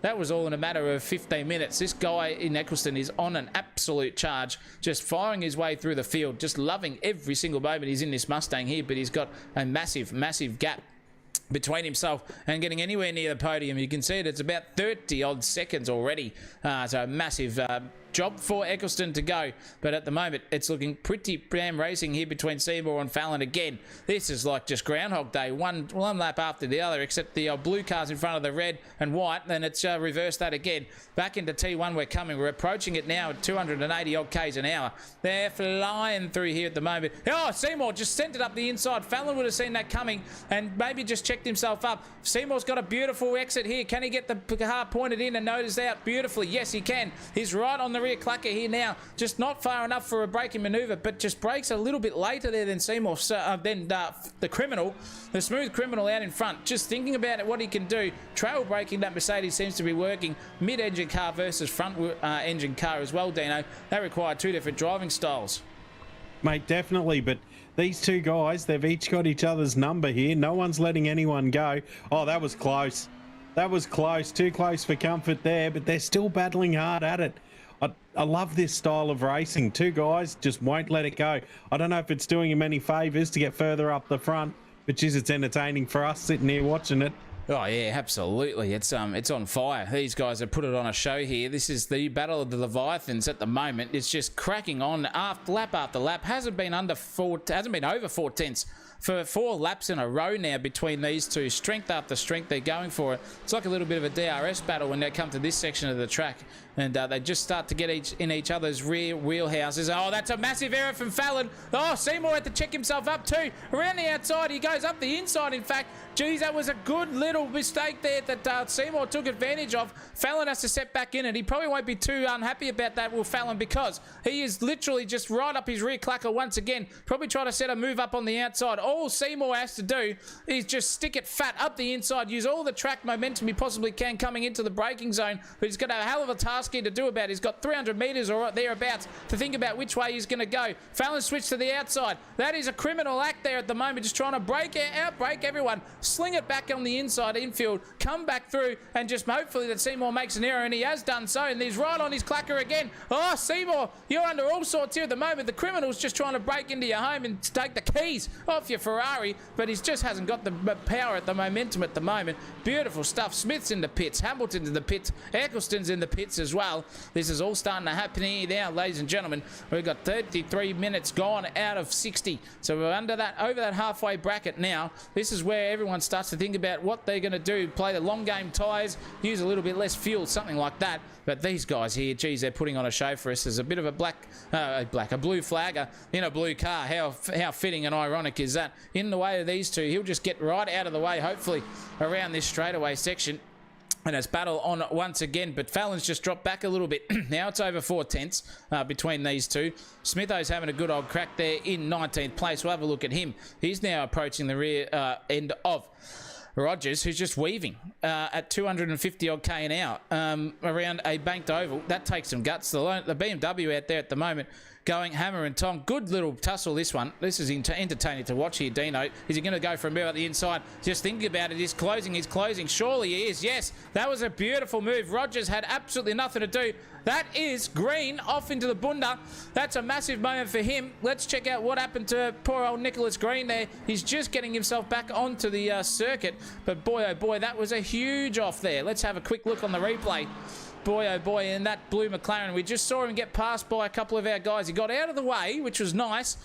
Speaker 1: That was all in a matter of 15 minutes. This guy in Eccleston is on an absolute charge. Just firing his way through the field. Just loving every single moment he's in this Mustang here. But he's got a massive, massive gap between himself and getting anywhere near the podium. You can see it, it's about 30 odd seconds already. So a massive job for Eccleston to go, but at the moment it's looking pretty damn racing here between Seymour and Fallon again. This is like just Groundhog Day, one lap after the other, except the blue cars in front of the red and white. Then it's reversed that again. Back into T1 we're coming. We're approaching it now at 280 odd k's an hour. They're flying through here at the moment. Oh, Seymour just sent it up the inside. Fallon would have seen that coming and maybe just checked himself up. Seymour's got a beautiful exit here. Can he get the car pointed in and noticed out beautifully? Yes, he can. He's right on the rear clucker here now. Just not far enough for a braking maneuver, but just brakes a little bit later there than Seymour. The criminal, the smooth criminal out in front. Just thinking about it, what he can do. Trail braking, that Mercedes seems to be working. Mid-engine car versus front engine car as well, Dino. They require 2 different driving styles.
Speaker 2: Mate, definitely, but these two guys, they've each got each other's number here. No one's letting anyone go. Oh, that was close. That was close. Too close for comfort there, but they're still battling hard at it. I love this style of racing. Two guys just won't let it go. I don't know if it's doing him any favours to get further up the front, but geez, it's entertaining for us sitting here watching it.
Speaker 1: Oh yeah, absolutely. It's on fire. These guys have put it on a show here. This is the battle of the Leviathans at the moment. It's just cracking on lap after lap. Hasn't been over 4 tenths for 4 laps in a row now between these two. Strength after strength, they're going for it. It's like a little bit of a DRS battle when they come to this section of the track, and they just start to get in each other's rear wheelhouses. Oh, that's a massive error from Fallon. Oh, Seymour had to check himself up too. Around the outside, he goes up the inside, in fact. Geez, that was a good little mistake there that Seymour took advantage of. Fallon has to step back in, and he probably won't be too unhappy about that, Will Fallon, because he is literally just right up his rear clucker once again. Probably try to set a move up on the outside. All Seymour has to do is just stick it fat up the inside, use all the track momentum he possibly can coming into the braking zone, but he's got a hell of a task BlueSky to do about it. He's got 300 metres or thereabouts to think about which way he's going to go. Fallon switched to the outside. That is a criminal act there at the moment, just trying to outbreak everyone, sling it back on the inside infield, come back through, and just hopefully that Seymour makes an error, and he has done so, and he's right on his clacker again. Oh, Seymour, you're under all sorts here at the moment. The criminal's just trying to break into your home and take the keys off your Ferrari, but he just hasn't got the power at the momentum at the moment. Beautiful stuff. Smith's in the pits, Hamilton's in the pits, Eccleston's in the pits as well. This is all starting to happen here now, ladies and gentlemen. We've got 33 minutes gone out of 60, so we're over that halfway bracket now. This is where everyone starts to think about what they're going to do, play the long game tyres, use a little bit less fuel, something like that. But these guys here, geez, they're putting on a show for us. There's a bit of a blue flagger in a blue car. How fitting and ironic is that? In the way of these two, he'll just get right out of the way, hopefully, around this straightaway section. And it's battle on once again, but Fallon's just dropped back a little bit. Now it's over 4/10 between these two. Smitho's having a good old crack there in 19th place. We'll have a look at him. He's now approaching the rear end of Rogers, who's just weaving at 250 odd k an hour around a banked oval. That takes some guts. The BMW out there at the moment going hammer and tong. Good little tussle, this one. This is entertaining to watch here, Dino. Is he going to go for a move at the inside? Just thinking about it. He's closing. Surely he is. Yes, that was a beautiful move. Rogers had absolutely nothing to do. That is green off into the bunda. That's a massive moment for him. Let's check out what happened to poor old Nicholas Green there. He's just getting himself back onto the circuit. But boy, oh boy, that was a huge off there. Let's have a quick look on the replay. Boy, oh boy, and that blue McLaren, we just saw him get passed by a couple of our guys. He got out of the way, which was nice.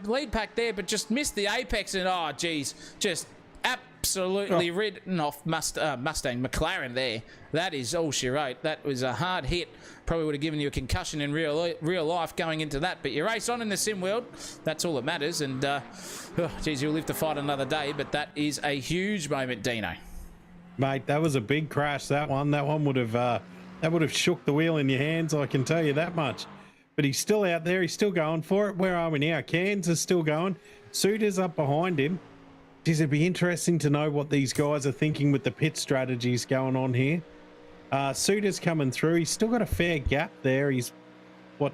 Speaker 1: Lead pack there, but just missed the apex, and oh, geez, just absolutely ridden off Mustang McLaren there. That is all she wrote. That was a hard hit. Probably would have given you a concussion in real life going into that. But you race on in the sim world. That's all that matters. And, geez, you'll live to fight another day. But that is a huge moment, Dino.
Speaker 2: Mate, that was a big crash, that one. That one would have shook the wheel in your hands, I can tell you that much. But he's still out there. He's still going for it. Where are we now? Cairns is still going. Suter's up behind him. Geez, it'd be interesting to know what these guys are thinking with the pit strategies going on here. Suter's coming through. He's still got a fair gap there. He's, what,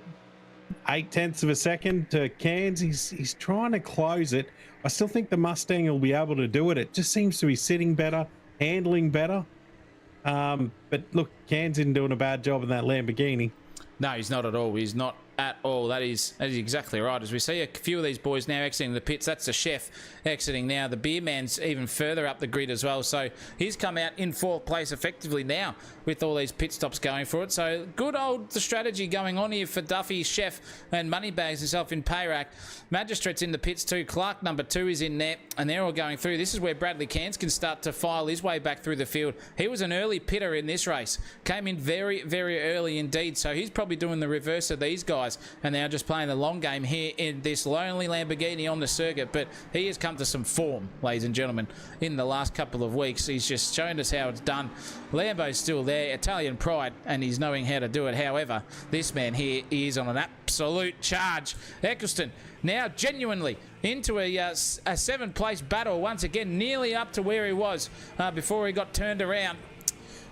Speaker 2: 0.8 of a second to Cairns. He's trying to close it. I still think the Mustang will be able to do it. It just seems to be sitting better, handling better. But look, Cairns isn't doing a bad job in that Lamborghini.
Speaker 1: No, he's not at all. He's not at all. That is exactly right. As we see a few of these boys now exiting the pits, that's the chef exiting now. The beer man's even further up the grid as well. So he's come out in 4th place effectively now with all these pit stops going for it. So good old strategy going on here for Duffy, Chef, and Moneybags himself in Payrack. Magistrate's in the pits too. Clark number 2 is in there, and they're all going through. This is where Bradley Cairns can start to file his way back through the field. He was an early pitter in this race. Came in very, very early indeed. So he's probably doing the reverse of these guys. And they're just playing the long game here in this lonely Lamborghini on the circuit. But he has come to some form, ladies and gentlemen, in the last couple of weeks. He's just shown us how it's done. Lambo's still there, Italian pride, and he's knowing how to do it. However, this man here is on an absolute charge. Eccleston now genuinely into a 7th place battle once again, nearly up to where he was before he got turned around.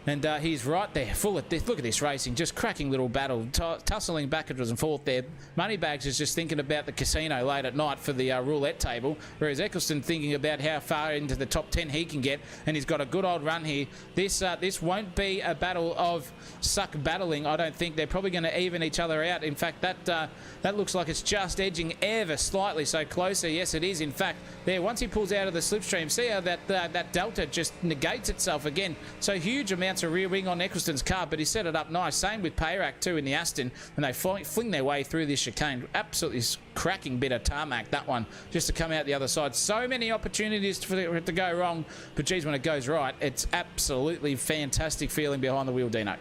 Speaker 1: And he's right there, full of this. Look at this racing, just cracking little battle, tussling backwards and forth there. Moneybags is just thinking about the casino late at night for the roulette table, whereas Eccleston thinking about how far into the top 10 he can get, and he's got a good old run here. This won't be a battle of suck battling. I don't think they're probably going to even each other out. In fact, that looks like it's just edging ever slightly, so closer. Yes, it is. In fact, there, once he pulls out of the slipstream, see how that delta just negates itself again. So huge amounts of rear wing on Eccleston's car, but he set it up nice. Same with Payrack too in the Aston, and they fling their way through this chicane. Absolutely cracking bit of tarmac, that one, just to come out the other side. So many opportunities for it to go wrong, but geez, when it goes right, it's absolutely fantastic feeling behind the wheel, Dino.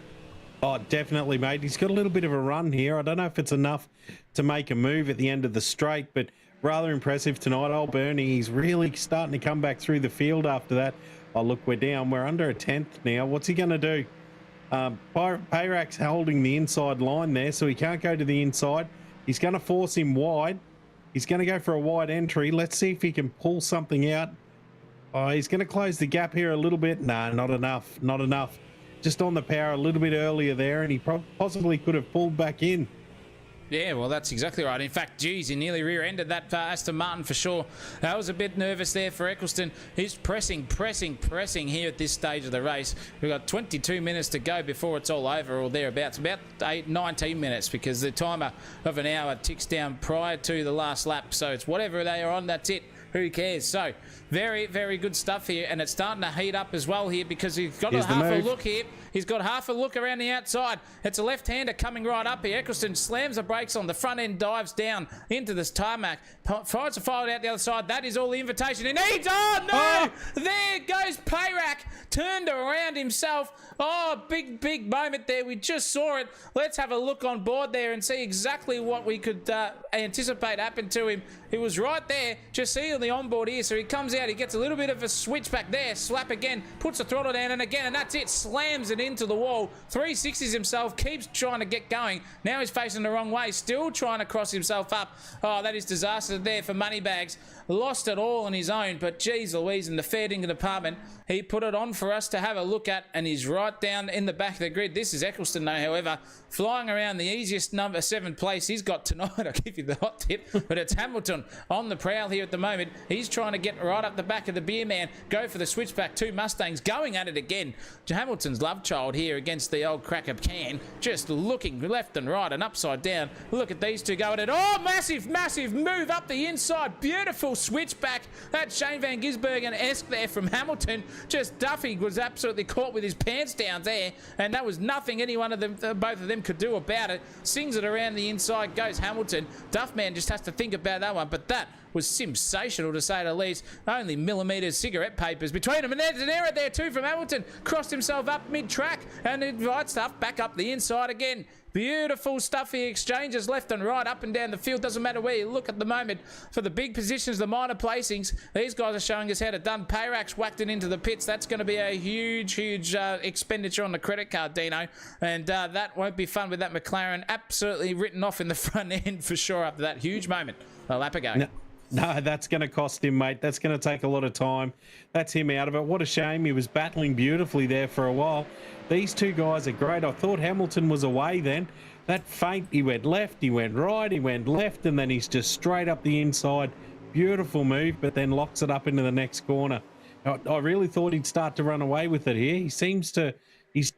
Speaker 2: Oh, definitely, mate. He's got a little bit of a run here. I don't know if it's enough to make a move at the end of the straight, but rather impressive tonight. Old Bernie, he's really starting to come back through the field after that. Oh, look, we're down. We're under a 10th now. What's he going to do? Payrack's holding the inside line there, so he can't go to the inside. He's going to force him wide. He's going to go for a wide entry. Let's see if he can pull something out. Oh, he's going to close the gap here a little bit. No, not enough. Not enough. just on the power a little bit earlier there, and he possibly could have pulled back in.
Speaker 1: Yeah, well, that's exactly right. In fact, geez, he nearly rear-ended that Aston Martin for sure. I was a bit nervous there for Eccleston. He's pressing here at this stage of the race. We've got 22 minutes to go before it's all over or thereabouts. About 19 minutes because the timer of an hour ticks down prior to the last lap. So it's whatever they are on, that's it. Who cares? So, very, very good stuff here. And it's starting to heat up as well here because he's got half a look here. He's got half a look around the outside. It's a left-hander coming right up here. Eccleston slams the brakes on the front end, dives down into this tarmac, tries to follow it out the other side. That is all the invitation he needs. Oh, no! Oh. There goes Payrack. Turned around himself. Oh, big moment there. We just saw it. Let's have a look on board there and see exactly what we could anticipate happened to him. It was right there. Just see on the onboard here. So he comes out. He gets a little bit of a switch back there. Slap again. Puts the throttle down and again. And that's it. Slams it into the wall. 360s himself. Keeps trying to get going. Now he's facing the wrong way. Still trying to cross himself up. Oh, that is disaster there for Moneybags. Lost it all on his own. But geez Louise, in the fair dinkum department, he put it on for us to have a look at. And he's right down in the back of the grid. This is Eccleston though, however. Flying around the easiest number 7 place he's got tonight. I'll give you the hot tip. But it's Hamilton on the prowl here at the moment. He's trying to get right up the back of the beer man. Go for the switchback. 2 Mustangs going at it again. Hamilton's love child here against the old cracker can. Just looking left and right and upside down. Look at these two go at it. Oh, massive move up the inside. Beautiful switchback. That's Shane Van Gisbergen-esque there from Hamilton. Just Duffy was absolutely caught with his pants down there. And that was nothing any one of them, both of them could do about it. Sings it around the inside. Goes Hamilton. Duffman just has to think about that one. But that was sensational to say the least. Only millimetres cigarette papers between them. And there's an error there too from Hamilton. Crossed himself up mid-track and invites stuff back up the inside again. Beautiful stuff here. Exchanges left and right, up and down the field. Doesn't matter where you look at the moment. For the big positions, the minor placings, these guys are showing us how to done. Payrack's whacked it into the pits. That's going to be a huge expenditure on the credit card, Dino. And that won't be fun with that McLaren absolutely written off in the front end for sure after that huge moment. A lap ago.
Speaker 2: No, that's going to cost him, mate. That's going to take a lot of time. That's him out of it. What a shame. He was battling beautifully there for a while. These two guys are great. I thought Hamilton was away then. That feint, he went left, he went right, he went left, and then he's just straight up the inside. Beautiful move, but then locks it up into the next corner. I really thought he'd start to run away with it here. He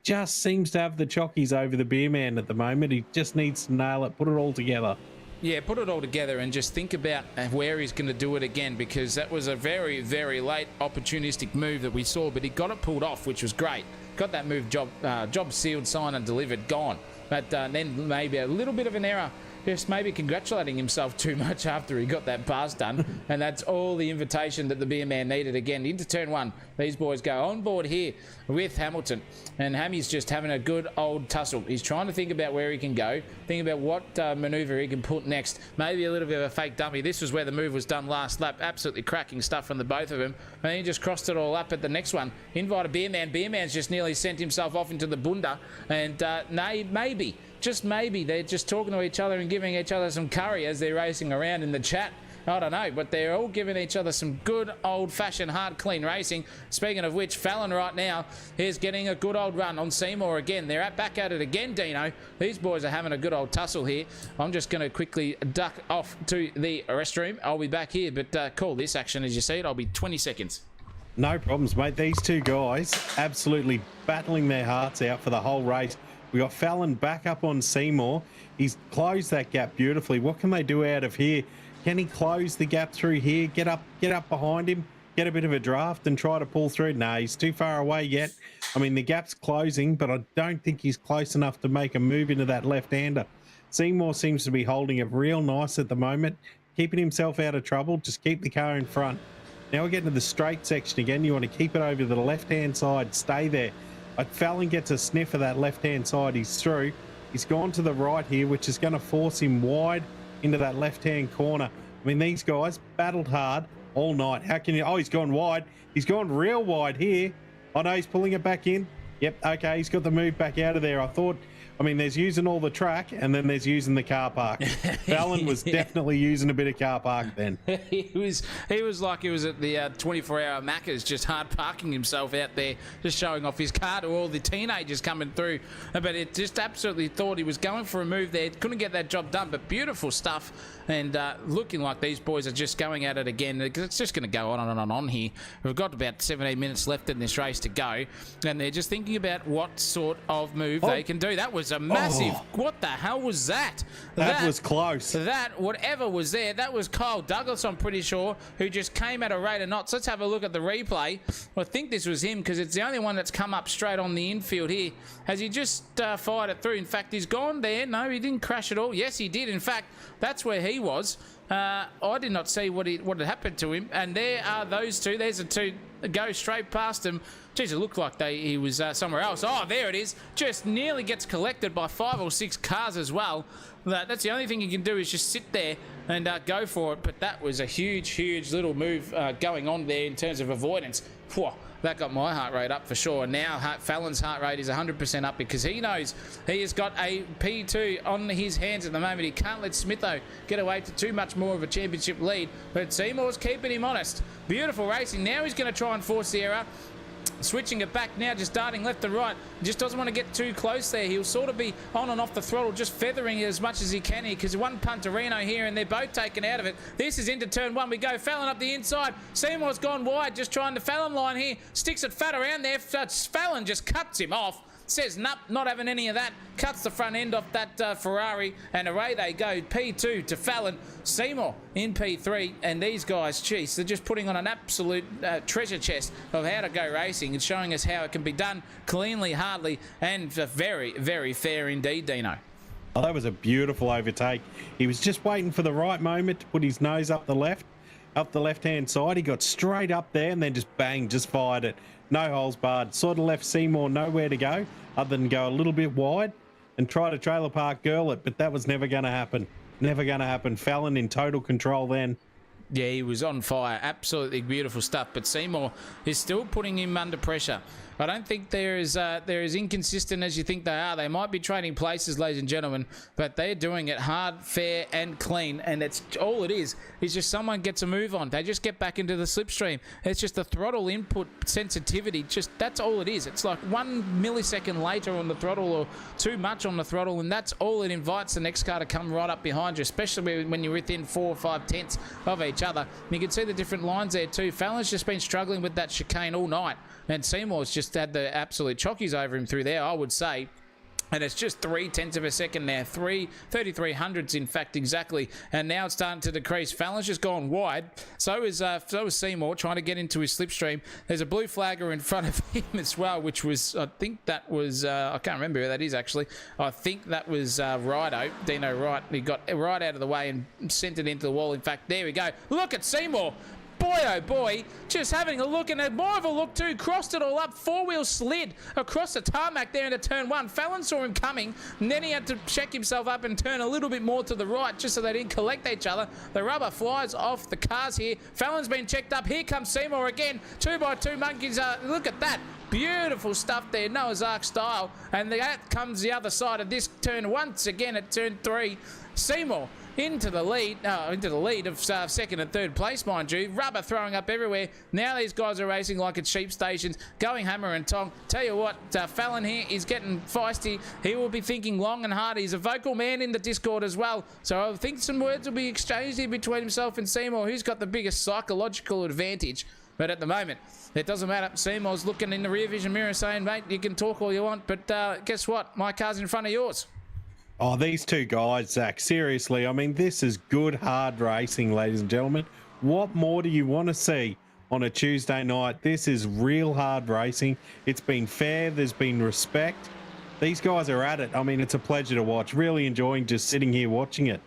Speaker 2: just seems to have the chockies over the beer man at the moment. He just needs to nail it, put it all together.
Speaker 1: Yeah, put it all together and just think about where he's going to do it again, because that was a very, very late opportunistic move that we saw, but he got it pulled off, which was great. Got that move job sealed, signed and delivered, gone. But then maybe a little bit of an error, just maybe congratulating himself too much after he got that pass done. And that's all the invitation that the beer man needed again. Into turn 1, these boys go on board here with Hamilton. And Hammy's just having a good old tussle. He's trying to think about where he can go, think about what manoeuvre he can put next. Maybe a little bit of a fake dummy. This was where the move was done last lap. Absolutely cracking stuff from the both of them. And he just crossed it all up at the next one. Invited beer man. Beer man's just nearly sent himself off into the bunda. And maybe, just maybe, they're just talking to each other and giving each other some curry as they're racing around in the chat. I don't know, but they're all giving each other some good old-fashioned hard clean racing. Speaking of which, Fallon right now is getting a good old run on Seymour again. They're back at it again, Dino. These boys are having a good old tussle here. I'm just going to quickly duck off to the restroom. I'll be back here, but call this action as you see it. I'll be 20 seconds.
Speaker 2: No problems, mate. These two guys absolutely battling their hearts out for the whole race. We got Fallon back up on Seymour. He's closed that gap beautifully. What can they do out of here? Can he close the gap through here? Get up behind him, get a bit of a draft and try to pull through? No, he's too far away yet. I mean, the gap's closing, but I don't think he's close enough to make a move into that left-hander. Seymour seems to be holding it real nice at the moment, keeping himself out of trouble. Just keep the car in front. Now we're getting to the straight section again. You want to keep it over to the left-hand side. Stay there. Fallon gets a sniff of that left-hand side. He's through. He's gone to the right here, which is going to force him wide into that left-hand corner. I mean, these guys battled hard all night. How can you... Oh, he's gone wide. He's gone real wide here. Oh, no, he's pulling it back in. Yep, okay, he's got the move back out of there. I thought I mean, there's using all the track, and then there's using the car park. Fallon was definitely using a bit of car park then.
Speaker 1: he was like he was at the 24-hour Macca's, just hard parking himself out there, just showing off his car to all the teenagers coming through. But it just absolutely thought he was going for a move there. Couldn't get that job done, but beautiful stuff. And looking like these boys are just going at it again. It's just going to go on and on here. We've got about 17 minutes left in this race to go, and they're just thinking about what sort of move they can do. That was a massive... What the hell was that?
Speaker 2: That was close.
Speaker 1: That, whatever was there, that was Kyle Douglas, I'm pretty sure, who just came at a rate of knots. Let's have a look at the replay. I think this was him, because it's the only one that's come up straight on the infield here. Has he just fired it through? In fact, he's gone there. No, he didn't crash at all. Yes, he did. In fact, that's where he was. I did not see what had happened to him. And there are those two. There's the two that go straight past him. Geez, it looked like he was somewhere else. Oh, there it is. Just nearly gets collected by 5 or 6 cars as well. That's the only thing you can do is just sit there and go for it. But that was a huge little move going on there in terms of avoidance. Whew, that got my heart rate up for sure. And now Fallon's heart rate is 100% up, because he knows he has got a P2 on his hands at the moment. He can't let Smitho get away to too much more of a championship lead. But Seymour's keeping him honest. Beautiful racing. Now he's going to try and force the error. Switching it back now, just darting left and right. Just doesn't want to get too close there. He'll sort of be on and off the throttle, just feathering it as much as he can here, because one Punterino here and they're both taken out of it. This is into turn 1. We go. Fallon up the inside. Seymour's gone wide, just trying to Fallon line here. Sticks it fat around there. Fallon just cuts him off. Says, nope, not having any of that. Cuts the front end off that Ferrari, and away they go. P2 to Fallon. Seymour in P3, and these guys, geez, they're just putting on an absolute treasure chest of how to go racing and showing us how it can be done cleanly, hardly, and very fair indeed, Dino.
Speaker 2: Oh, that was a beautiful overtake. He was just waiting for the right moment to put his nose up the left-hand side. He got straight up there and then just bang, just fired it. No holes barred. Sort of left Seymour nowhere to go other than go a little bit wide and try to trailer park girl it, but that was never going to happen. Never going to happen. Fallon in total control then.
Speaker 1: Yeah, he was on fire. Absolutely beautiful stuff. But Seymour is still putting him under pressure. I don't think they're as inconsistent as you think they are. They might be trading places, ladies and gentlemen, but they're doing it hard, fair, and clean. And it's all it is just someone gets a move on. They just get back into the slipstream. It's just the throttle input sensitivity. Just that's all it is. It's like 1 millisecond later on the throttle, or too much on the throttle, and that's all it invites the next car to come right up behind you, especially when you're within 4 or 5 tenths of each other. And you can see the different lines there too. Fallon's just been struggling with that chicane all night, and Seymour's just had the absolute chockies over him through there, I would say. And it's just 0.3 of a second now. 3300ths, in fact, exactly. And now it's starting to decrease. Fallon's just gone wide. So is Seymour, trying to get into his slipstream. There's a blue flagger in front of him as well, which was, I think that was, I can't remember who that is actually. I think that was Rido, Dino Wright. He got right out of the way and sent it into the wall. In fact, there we go. Look at Seymour. Boy, oh boy, just having a look, and more of a look too. Crossed it all up. 4-wheel slid across the tarmac there into turn 1. Fallon saw him coming, and then he had to check himself up and turn a little bit more to the right just so they didn't collect each other. The rubber flies off the cars here. Fallon's been checked up. Here comes Seymour again. 2x2 monkeys. Look at that. Beautiful stuff there, Noah's Ark style. And that comes the other side of this turn once again at turn 3. Seymour into the lead of second and third place, mind you. Rubber throwing up everywhere. Now these guys are racing like it's sheep stations, going hammer and tong. Tell you what, Fallon here is getting feisty. He will be thinking long and hard. He's a vocal man in the Discord as well, so I think some words will be exchanged here between himself and Seymour. Who's got the biggest psychological advantage? But at the moment, it doesn't matter. Seymour's looking in the rear vision mirror saying, mate, you can talk all you want, but guess what? My car's in front of yours.
Speaker 2: Oh, these two guys, Zach, seriously, I mean, this is good, hard racing, ladies and gentlemen. What more do you want to see on a Tuesday night? This is real hard racing. It's been fair. There's been respect. These guys are at it. I mean, it's a pleasure to watch. Really enjoying just sitting here watching it.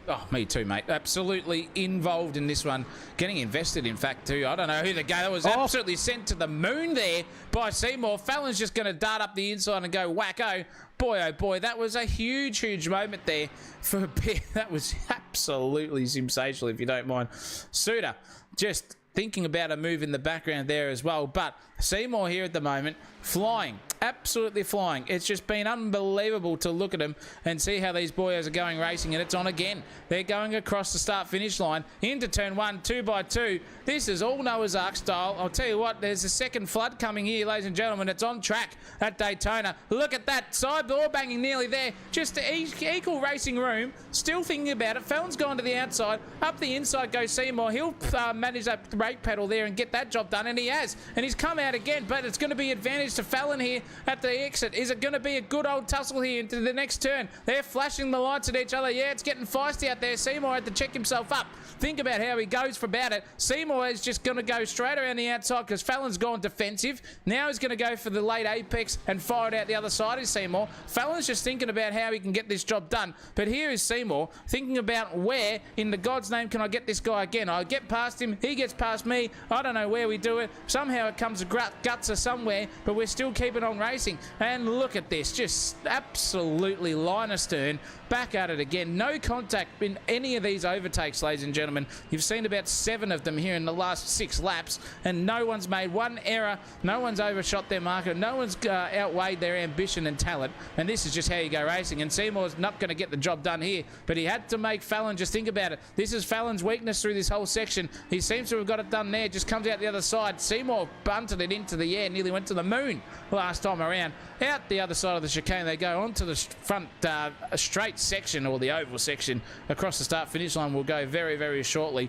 Speaker 1: Oh, me too, mate. Absolutely involved in this one. Getting invested, in fact, too. I don't know who the guy that was absolutely sent to the moon there by Seymour. Fallon's just going to dart up the inside and go wacko. Boy, oh boy, that was a huge moment there for a bit. That was absolutely sensational, if you don't mind. Suter just thinking about a move in the background there as well. But Seymour here at the moment, flying, absolutely flying. It's just been unbelievable to look at him and see how these boys are going racing, and it's on again. They're going across the start-finish line into turn 1, 2 by 2. This is all Noah's Ark style. I'll tell you what, there's a second flood coming here, ladies and gentlemen. It's on track at Daytona. Look at that, side door banging nearly there. Just equal racing room. Still thinking about it. Fallon's gone to the outside. Up the inside goes Seymour. He'll manage that brake pedal there and get that job done, and he has. And he's come out again, but it's going to be advantage to Fallon here at the exit. Is it going to be a good old tussle here into the next turn? They're flashing the lights at each other. Yeah, it's getting feisty out there. Seymour had to check himself up. Think about how he goes for about it. Seymour is just going to go straight around the outside because Fallon's gone defensive. Now he's going to go for the late apex and fire it out the other side is Seymour. Fallon's just thinking about how he can get this job done. But here is Seymour thinking about where in the God's name can I get this guy again. I get past him. He gets past me. I don't know where we do it. Somehow it comes to guts or somewhere, but we're still keeping on racing. And look at this. Just absolutely line astern. Back at it again. No contact in any of these overtakes, ladies and gentlemen. You've seen about 7 of them here in the last 6 laps, and no one's made one error. No one's overshot their marker. No one's outweighed their ambition and talent. And this is just how you go racing. And Seymour's not going to get the job done here, but he had to make Fallon just think about it. This is Fallon's weakness through this whole section. He seems to have got it done there. Just comes out the other side. Seymour bunted it into the air. Nearly went to the moon last time around. Out the other side of the chicane they go onto the front straight section, or the oval section across the start finish line will go very, very shortly.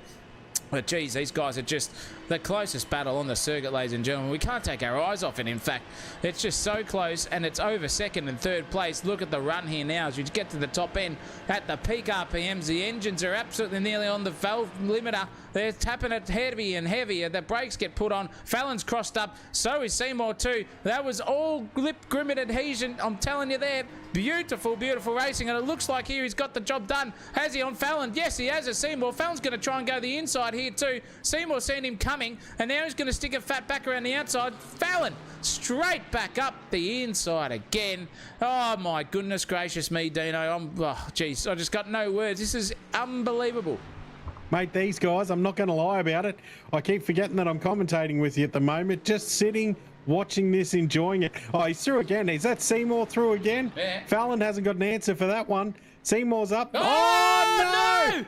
Speaker 1: But geez, these guys are just the closest battle on the circuit, ladies and gentlemen. We can't take our eyes off it. In fact, it's just so close, and it's over second and third place. Look at the run here now as you get to the top end at the peak RPMs. The engines are absolutely nearly on the valve limiter. They're tapping it heavy and heavier. The brakes get put on. Fallon's crossed up. So is Seymour too. That was all lip grim adhesion. I'm telling you there. Beautiful, beautiful racing. And it looks like here he's got the job done. Has he on Fallon? Yes, he has. Seymour. Fallon's going to try and go the inside here too. Seymour seen him coming, and now he's going to stick a fat back around the outside. Fallon straight back up the inside again. Oh my goodness gracious me, Dino. Geez, I just got no words. This is unbelievable.
Speaker 2: Mate, these guys, I'm not going to lie about it. I keep forgetting that I'm commentating with you at the moment. Just sitting, watching this, enjoying it. Oh, he's through again. Is that Seymour through again?
Speaker 1: Yeah.
Speaker 2: Fallon hasn't got an answer for that one. Seymour's up.
Speaker 1: Oh no!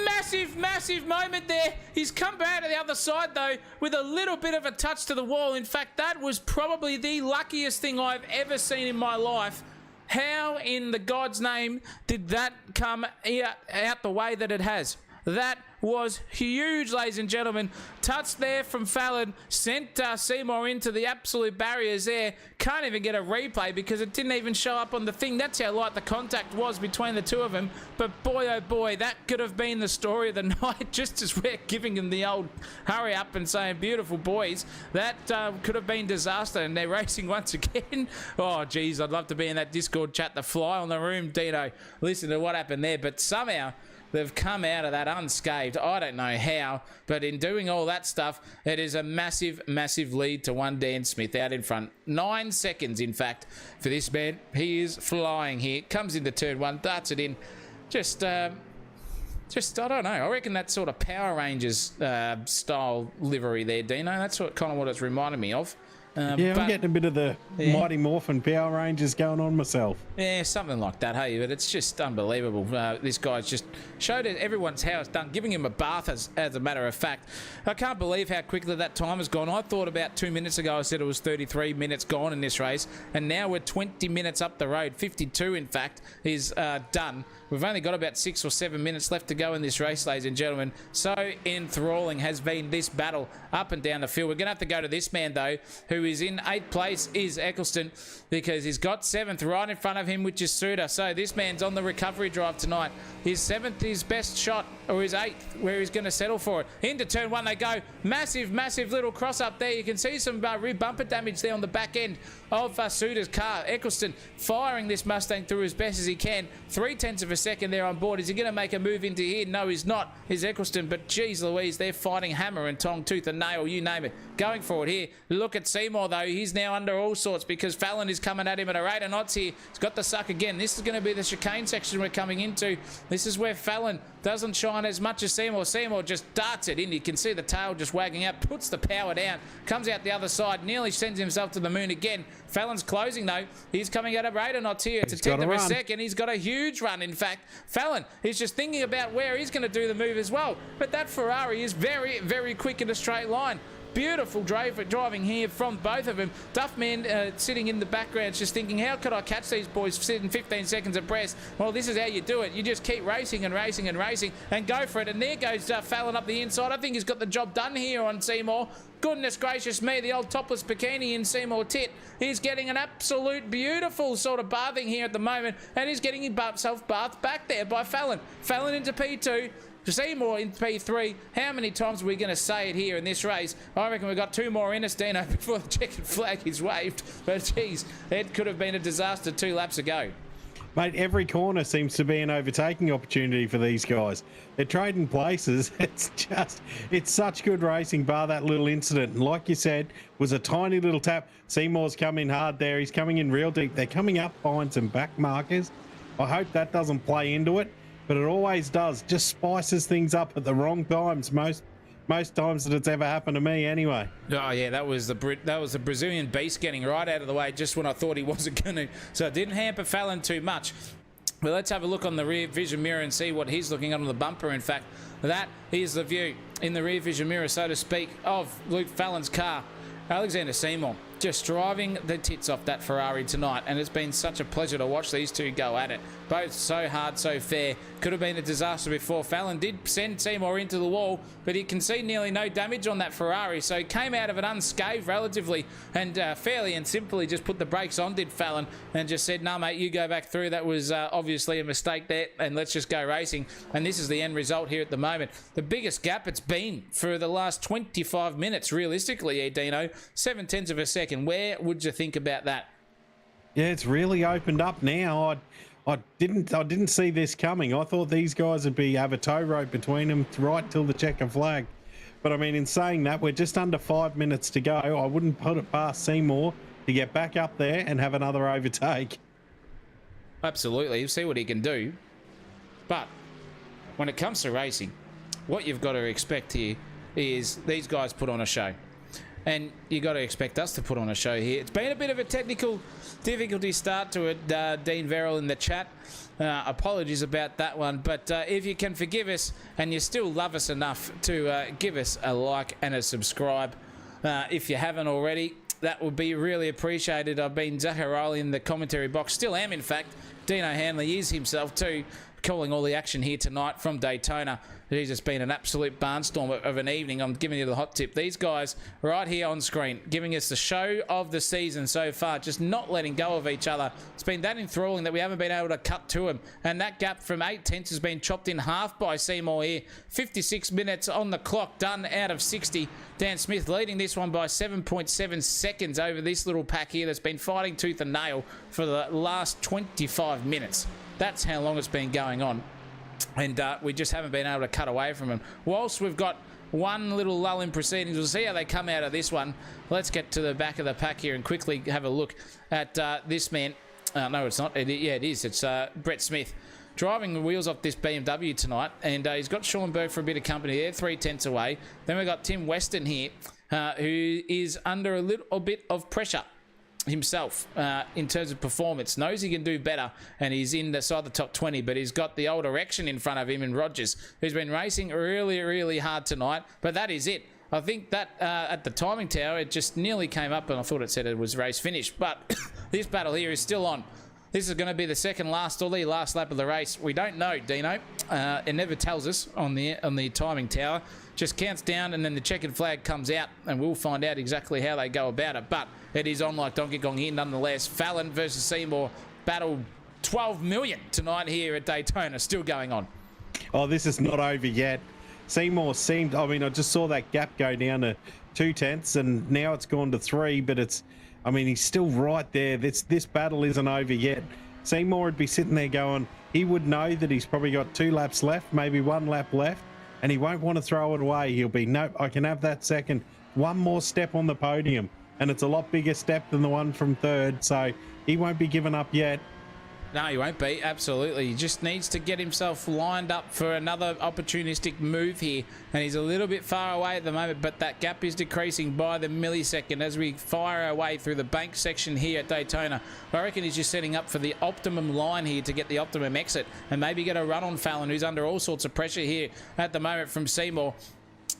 Speaker 1: Massive, massive moment there. He's come back to the other side, though, with a little bit of a touch to the wall. In fact, that was probably the luckiest thing I've ever seen in my life. How in the God's name did that come out the way that it has? That was huge, ladies and gentlemen. Touch there from Fallon, sent Seymour into the absolute barriers there. Can't even get a replay because it didn't even show up on the thing. That's how light the contact was between the two of them. But boy, oh boy, that could have been the story of the night, just as we're giving them the old hurry up and saying, beautiful boys. That could have been disaster, and they're racing once again. Oh, geez, I'd love to be in that Discord chat. The fly on the room, Dino. Listen to what happened there, but somehow they've come out of that unscathed. I don't know how, but in doing all that stuff, it is a massive, massive lead to one Dan Smith out in front. 9 seconds, in fact, for this man. He is flying here. Comes into turn 1, darts it in. Just I don't know. I reckon that sort of Power Rangers style livery there, Dino. That's kind of what it's reminded me of.
Speaker 2: Yeah, I'm getting a bit of the Mighty Morphin Power Rangers going on myself.
Speaker 1: Yeah, something like that, hey? But it's just unbelievable. This guy's just showed everyone's how it's done, giving him a bath as a matter of fact. I can't believe how quickly that time has gone. I thought about 2 minutes ago I said it was 33 minutes gone in this race, and now we're 20 minutes up the road. 52, in fact, is done. We've only got about 6 or 7 minutes left to go in this race, ladies and gentlemen. So enthralling has been this battle up and down the field. We're going to have to go to this man, though, who is in 8th place, is Eccleston, because he's got 7th right in front of him, which is Suter. So this man's on the recovery drive tonight. His 7th, his best shot, or his 8th, where he's going to settle for it. Into turn 1 they go. Massive, massive little cross up there. You can see some rear bumper damage there on the back end of Suter's car. Eccleston firing this Mustang through as best as he can. 0.3 of a a second there on board. Is he going to make a move into here? No, he's not. He's Eccleston, but geez Louise, they're fighting hammer and tong, tooth and nail, you name it. Going for it here. Look at Seymour, though. He's now under all sorts because Fallon is coming at him at a rate of knots here. He's got the suck again. This is going to be the chicane section we're coming into. This is where Fallon doesn't shine as much as Seymour. Seymour just darts it in. You can see the tail just wagging out, puts the power down, comes out the other side, nearly sends himself to the moon again. Fallon's closing, though. He's coming at a rate of knots here. It's a tenth of a second. He's got a huge run, in fact. Fallon is just thinking about where he's going to do the move as well. But that Ferrari is very, very quick in a straight line. Beautiful driving here from both of them. Duffman sitting in the background just thinking, how could I catch these boys sitting 15 seconds abreast? Well, this is how you do it. You just keep racing and racing and racing and go for it. And there goes Fallon up the inside. I think he's got the job done here on Seymour. Goodness gracious me, the old topless bikini in Seymour Tit. He's getting an absolute beautiful sort of bathing here at the moment. And he's getting himself bathed back there by Fallon. Fallon into P2. Seymour in P3. How many times are we going to say it here in this race? I reckon we've got 2 more in us, Dino, before the checkered flag is waved. But geez, it could have been a disaster 2 laps ago.
Speaker 2: Mate, every corner seems to be an overtaking opportunity for these guys. They're trading places. It's such good racing, bar that little incident. And like you said, was a tiny little tap. Seymour's come in hard there. He's coming in real deep. They're coming up behind some back markers. I hope that doesn't play into it. But it always does. Just spices things up at the wrong times. Most times that it's ever happened to me, anyway.
Speaker 1: Oh yeah, that was the Brazilian beast getting right out of the way just when I thought he wasn't going to. So it didn't hamper Fallon too much. But let's have a look on the rear vision mirror and see what he's looking at on the bumper. In fact, that is the view in the rear vision mirror, so to speak, of Luke Fallon's car. Alexander Seymour just driving the tits off that Ferrari tonight, and it's been such a pleasure to watch these two go at it. Both so hard, so fair. Could have been a disaster before. Fallon did send Seymour into the wall, but he conceded nearly no damage on that Ferrari, so he came out of it unscathed relatively, and fairly and simply just put the brakes on, did Fallon, and just said, no mate, you go back through. That was obviously a mistake there, and let's just go racing. And this is the end result here at the moment. The biggest gap it's been for the last 25 minutes, realistically, Dino. 0.7 of a second. Where would you think about that?
Speaker 2: Yeah, it's really opened up now. I didn't see this coming. I thought these guys would have a tow rope between them right till the checker flag. But I mean, in saying that, we're just under 5 minutes to go. I wouldn't put it past Seymour to get back up there and have another overtake.
Speaker 1: Absolutely, you see what he can do. But when it comes to racing, what you've got to expect here is these guys put on a show. And you got to expect us to put on a show here. It's been a bit of a technical difficulty start to it, Dean Verrill in the chat. Apologies about that one. But if you can forgive us and you still love us enough to give us a like and a subscribe, if you haven't already, that would be really appreciated. I've been Zacharoli in the commentary box. Still am, in fact. Dino Hanley is himself too, calling all the action here tonight from Daytona. It's just been an absolute barnstorm of an evening. I'm giving you the hot tip. These guys right here on screen, giving us the show of the season so far, just not letting go of each other. It's been that enthralling that we haven't been able to cut to them. And that gap from 0.8 has been chopped in half by Seymour here. 56 minutes on the clock, done out of 60. Dan Smith leading this one by 7.7 seconds over this little pack here that's been fighting tooth and nail for the last 25 minutes. That's how long it's been going on. And we just haven't been able to cut away from them. Whilst we've got one little lull in proceedings, we'll see how they come out of this one. Let's get to the back of the pack here and quickly have a look at this man. No, it's not. Yeah, it is. It's Brett Smith driving the wheels off this BMW tonight. And he's got Schulenberg for a bit of company there, 3/10 away. Then we've got Tim Weston here, who is under a little bit of pressure himself in terms of performance. Knows he can do better, and he's inside the top 20, but he's got the old erection in front of him in Rogers, who's been racing really, really hard tonight. But that is it. I think that at the timing tower, it just nearly came up, and I thought it said it was race finished. But this battle here is still on. This is going to be the second last or the last lap of the race. We don't know, Dino. It never tells us on the timing tower. Just counts down, and then the checkered flag comes out, and we'll find out exactly how they go about it. But it is on like Donkey Kong here nonetheless. Fallon versus Seymour battle 12 million tonight here at Daytona, still going on.
Speaker 2: Oh, this is not over yet. Seymour seemed, I mean, I just saw that gap go down to 0.2, and now it's gone to 3, but it's, I mean, he's still right there. This battle isn't over yet. Seymour would be sitting there going, he would know that he's probably got 2 laps left, maybe 1 lap left, and he won't want to throw it away. He'll be, nope, I can have that second. One more step on the podium, and it's a lot bigger step than the one from third, so he won't be giving up yet.
Speaker 1: No, he won't be. Absolutely. He just needs to get himself lined up for another opportunistic move here. And he's a little bit far away at the moment, but that gap is decreasing by the millisecond as we fire our way through the bank section here at Daytona. I reckon he's just setting up for the optimum line here to get the optimum exit and maybe get a run on Fallon, who's under all sorts of pressure here at the moment from Seymour.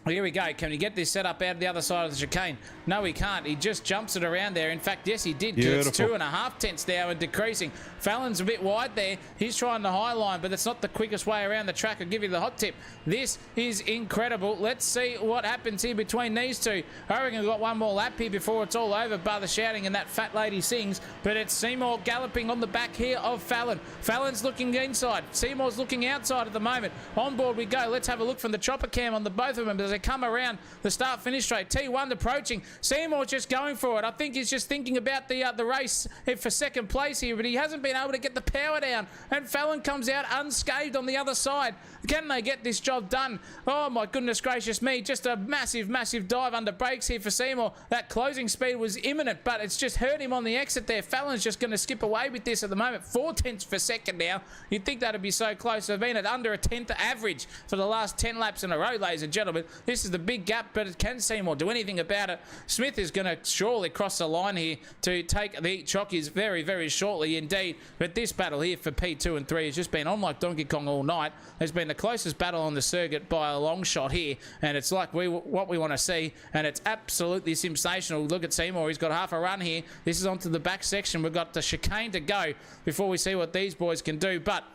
Speaker 1: Here we go. Can he get this set up out of the other side of the chicane? No, he can't. He just jumps it around there. In fact, yes, he did. Beautiful. It's 2.5 tenths now and decreasing. Fallon's a bit wide there. He's trying the high line, but it's not the quickest way around the track. I'll give you the hot tip. This is incredible. Let's see what happens here between these two. I reckon we've got one more lap here before it's all over, bar the shouting and that fat lady sings. But it's Seymour galloping on the back here of Fallon. Fallon's looking inside. Seymour's looking outside at the moment. On board we go. Let's have a look from the chopper cam on the both of them as they come around the start-finish straight. T1 approaching. Seymour just going for it. I think he's just thinking about the race for second place here, but he hasn't been able to get the power down. And Fallon comes out unscathed on the other side. Can they get this job done? Oh, my goodness gracious me. Just a massive, massive dive under brakes here for Seymour. That closing speed was imminent, but it's just hurt him on the exit there. Fallon's just going to skip away with this at the moment. 4 tenths per second now. You'd think that'd be so close. They've been at under a tenth average for the last 10 laps in a row, ladies and gentlemen. This is the big gap, but can Seymour do anything about it? Smith is going to surely cross the line here to take the chockies very, very shortly indeed. But this battle here for P2 and 3 has just been on like Donkey Kong all night. It's been the closest battle on the circuit by a long shot here, and it's like what we want to see, and it's absolutely sensational. Look at Seymour. He's got half a run here. This is onto the back section. We've got the chicane to go before we see what these boys can do, but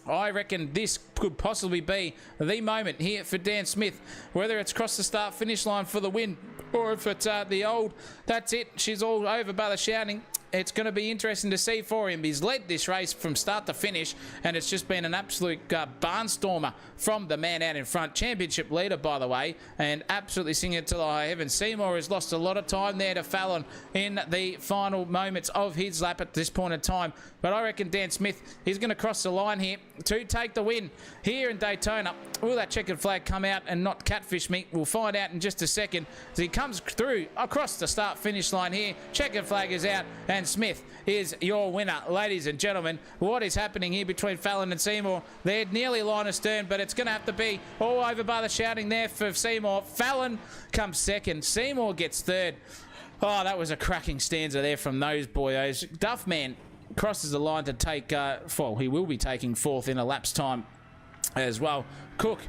Speaker 1: I reckon this could possibly be the moment here for Dan Smith, whether it's across the start-finish line for the win or if it's the old, that's it, she's all over by the shouting. It's going to be interesting to see for him. He's led this race from start to finish, and it's just been an absolute barnstormer from the man out in front. Championship leader, by the way, and absolutely singing it to the high heavens. Seymour has lost a lot of time there to Fallon in the final moments of his lap at this point in time. But I reckon Dan Smith is going to cross the line here to take the win here in Daytona. Will that checkered flag come out and not catfish me? We'll find out in just a second as he comes through across the start-finish line here. Checkered flag is out, and Smith is your winner. Ladies and gentlemen, what is happening here between Fallon and Seymour? They're nearly line astern, but it's going to have to be all over by the shouting there for Seymour. Fallon comes second. Seymour gets third. Oh, that was a cracking stanza there from those boyos. Duffman crosses the line to take, well, he will be taking fourth in a lap's time as well. Cook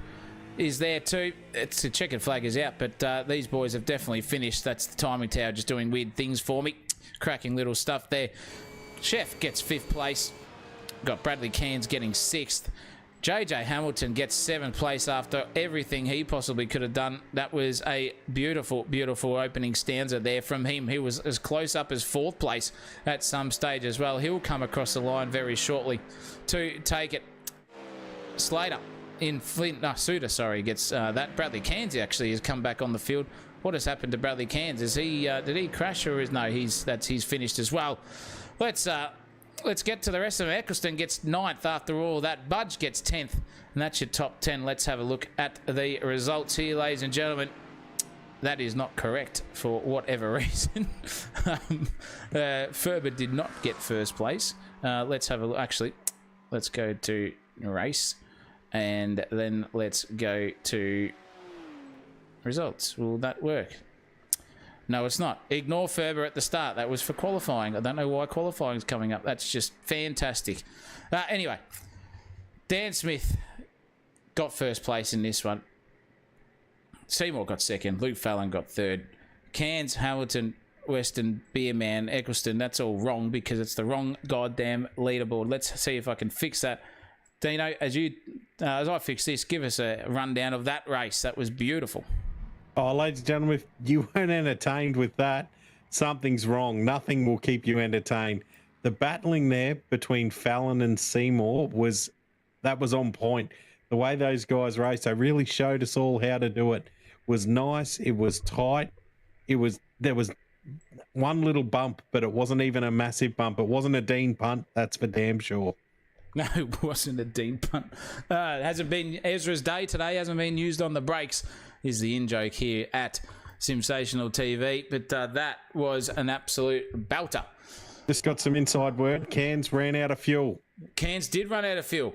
Speaker 1: is there too. It's a checkered flag is out, but these boys have definitely finished. That's the timing tower just doing weird things for me. Cracking little stuff there. Chef gets 5th place. Got Bradley Cairns getting 6th. JJ Hamilton gets 7th place after everything he possibly could have done. That was a beautiful, beautiful opening stanza there from him. He was as close up as 4th place at some stage as well. He'll come across the line very shortly to take it. Slater in Flint, no, Suter, sorry, gets that. Bradley Cairns actually has come back on the field. What has happened to Bradley Cairns? Is he did he crash or is no? He's finished as well. Let's get to the rest of them. Eccleston gets 9th after all that. Budge gets 10th, and that's your top 10. Let's have a look at the results here, ladies and gentlemen. That is not correct for whatever reason. Ferber did not get first place. Let's have a look. Actually, let's go to race, and then let's go to results. Will that work? No, it's not. Ignore Ferber at the start. That was for qualifying. I don't know why qualifying is coming up. That's just fantastic. Anyway, Dan Smith got first place in this one. Seymour got 2nd. Luke Fallon got 3rd. Cairns, Hamilton, Weston, Beerman, Eccleston. That's all wrong because it's the wrong goddamn leaderboard. Let's see if I can fix that. Dino, as I fix this, give us a rundown of that race. That was beautiful.
Speaker 2: Oh, ladies and gentlemen, if you weren't entertained with that, something's wrong. Nothing will keep you entertained. The battling there between Fallon and Seymour was on point. The way those guys raced, they really showed us all how to do it. It was nice. It was tight. There was one little bump, but it wasn't even a massive bump. It wasn't a Dean punt. That's for damn sure.
Speaker 1: No, it wasn't a deep punt. It hasn't been Ezra's day today. Hasn't been used on the brakes. Is the in-joke here at Sensational TV. But that was an absolute belter.
Speaker 2: Just got some inside word. Cairns ran out of fuel.
Speaker 1: Cairns did run out of fuel.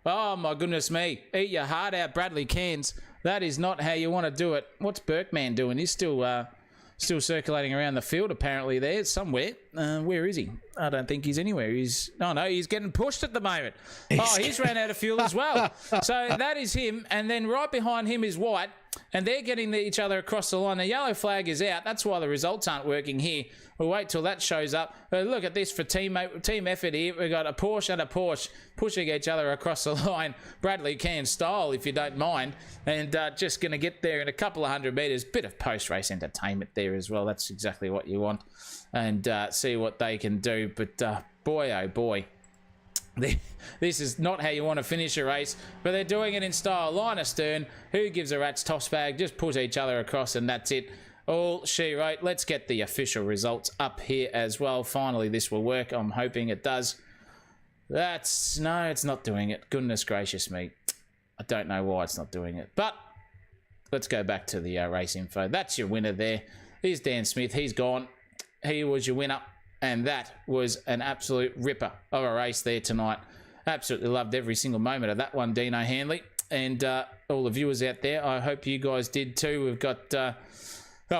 Speaker 1: Oh, my goodness me. Eat your heart out, Bradley Cairns. That is not how you want to do it. What's Berkman doing? He's still circulating around the field, apparently, there somewhere. Where is he? I don't think he's anywhere. He's getting pushed at the moment. Oh, he's ran out of fuel as well. So that is him. And then right behind him is White. And they're getting each other across the line. The yellow flag is out. That's why the results aren't working here. We'll wait till that shows up. But look at this for team effort here. We've got a Porsche and a Porsche pushing each other across the line. Bradley Cairns style, if you don't mind. And just going to get there in a couple of 100 metres. Bit of post-race entertainment there as well. That's exactly what you want. And see what they can do. But boy, oh boy. This is not how you want to finish a race, but they're doing it in style. Line astern, who gives a rat's toss bag? Just put each other across and that's it. All she wrote. Let's get the official results up here as well. Finally, this will work. I'm hoping it does. No, it's not doing it. Goodness gracious me. I don't know why it's not doing it. But let's go back to the race info. That's your winner there. Here's Dan Smith. He's gone. He was your winner. And that was an absolute ripper of a race there tonight. Absolutely loved every single moment of that one, Dino Hanley. And all the viewers out there, I hope you guys did too. We've got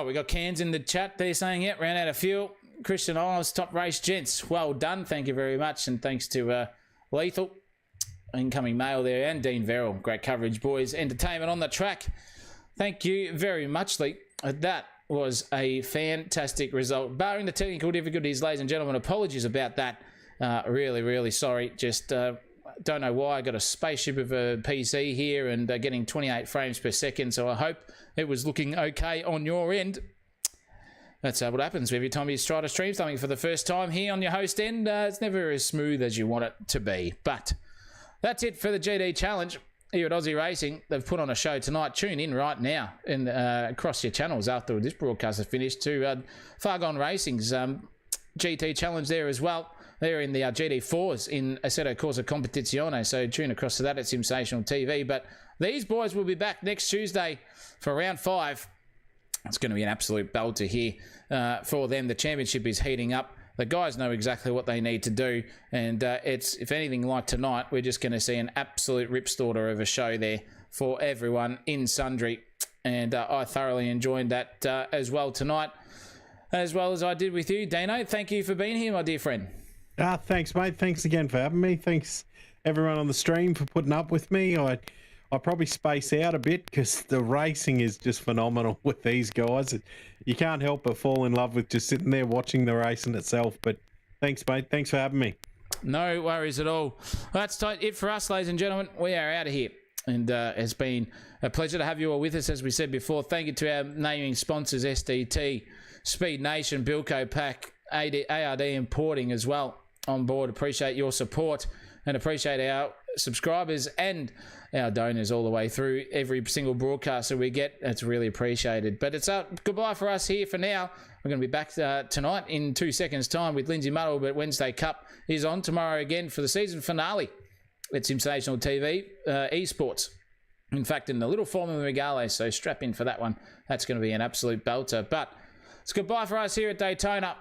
Speaker 1: we got Cairns in the chat there saying, yeah, ran out of fuel. Christian Isles, top race, gents. Well done. Thank you very much. And thanks to Lethal, incoming mail there, and Dean Verrill. Great coverage, boys. Entertainment on the track. Thank you very much, Lee. That was a fantastic result. Barring the technical difficulties, ladies and gentlemen, apologies about that. Really, really sorry. Just don't know why. I got a spaceship of a PC here and getting 28 frames per second, so I hope it was looking okay on your end. That's what happens every time you try to stream something for the first time here on your host end. It's never as smooth as you want it to be. But that's it for the GD Challenge here at Aussie Racing. They've put on a show tonight. Tune in right now and across your channels after this broadcast is finished to Far Gone Racing's GT Challenge there as well. They're in the GT4s in Assetto Corsa Competizione, so tune across to that at Sensational TV. But these boys will be back next Tuesday for round 5. It's going to be an absolute belter here for them. The championship is heating up. The guys know exactly what they need to do, and it's, if anything like tonight, we're just going to see an absolute ripstorter of a show there for everyone in Sundry, and I thoroughly enjoyed that as well tonight, as well as I did with you, Dano. Thank you for being here, my dear friend.
Speaker 2: Thanks, mate. Thanks again for having me. Thanks, everyone on the stream, for putting up with me. I probably space out a bit because the racing is just phenomenal with these guys. You can't help but fall in love with just sitting there watching the racing itself. But thanks, mate. Thanks for having me. No worries at all. Well, that's it for us, ladies and gentlemen. We are out of here. And it's been a pleasure to have you all with us, as we said before. Thank you to our naming sponsors, SDT, Speed Nation, Bilco Pack, ARD Importing as well on board. Appreciate your support and appreciate our subscribers and our donors all the way through every single broadcast that we get. It's really appreciated. But it's goodbye for us here for now. We're going to be back tonight in 2 seconds time with Lindsay Muddle, but Wednesday Cup is on tomorrow again for the season finale. It's Sensational TV esports, in fact, in the little form of Megale, so strap in for that one. That's going to be an absolute belter. But it's goodbye for us here at Daytona.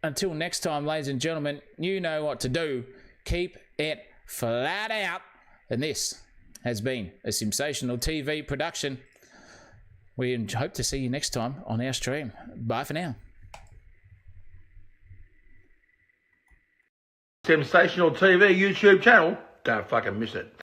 Speaker 2: Until next time, ladies and gentlemen, you know what to do. Keep it flat out. And this has been a Sensational TV production. We hope to see you next time on our stream. Bye for now.
Speaker 3: Sensational TV YouTube channel. Don't fucking miss it.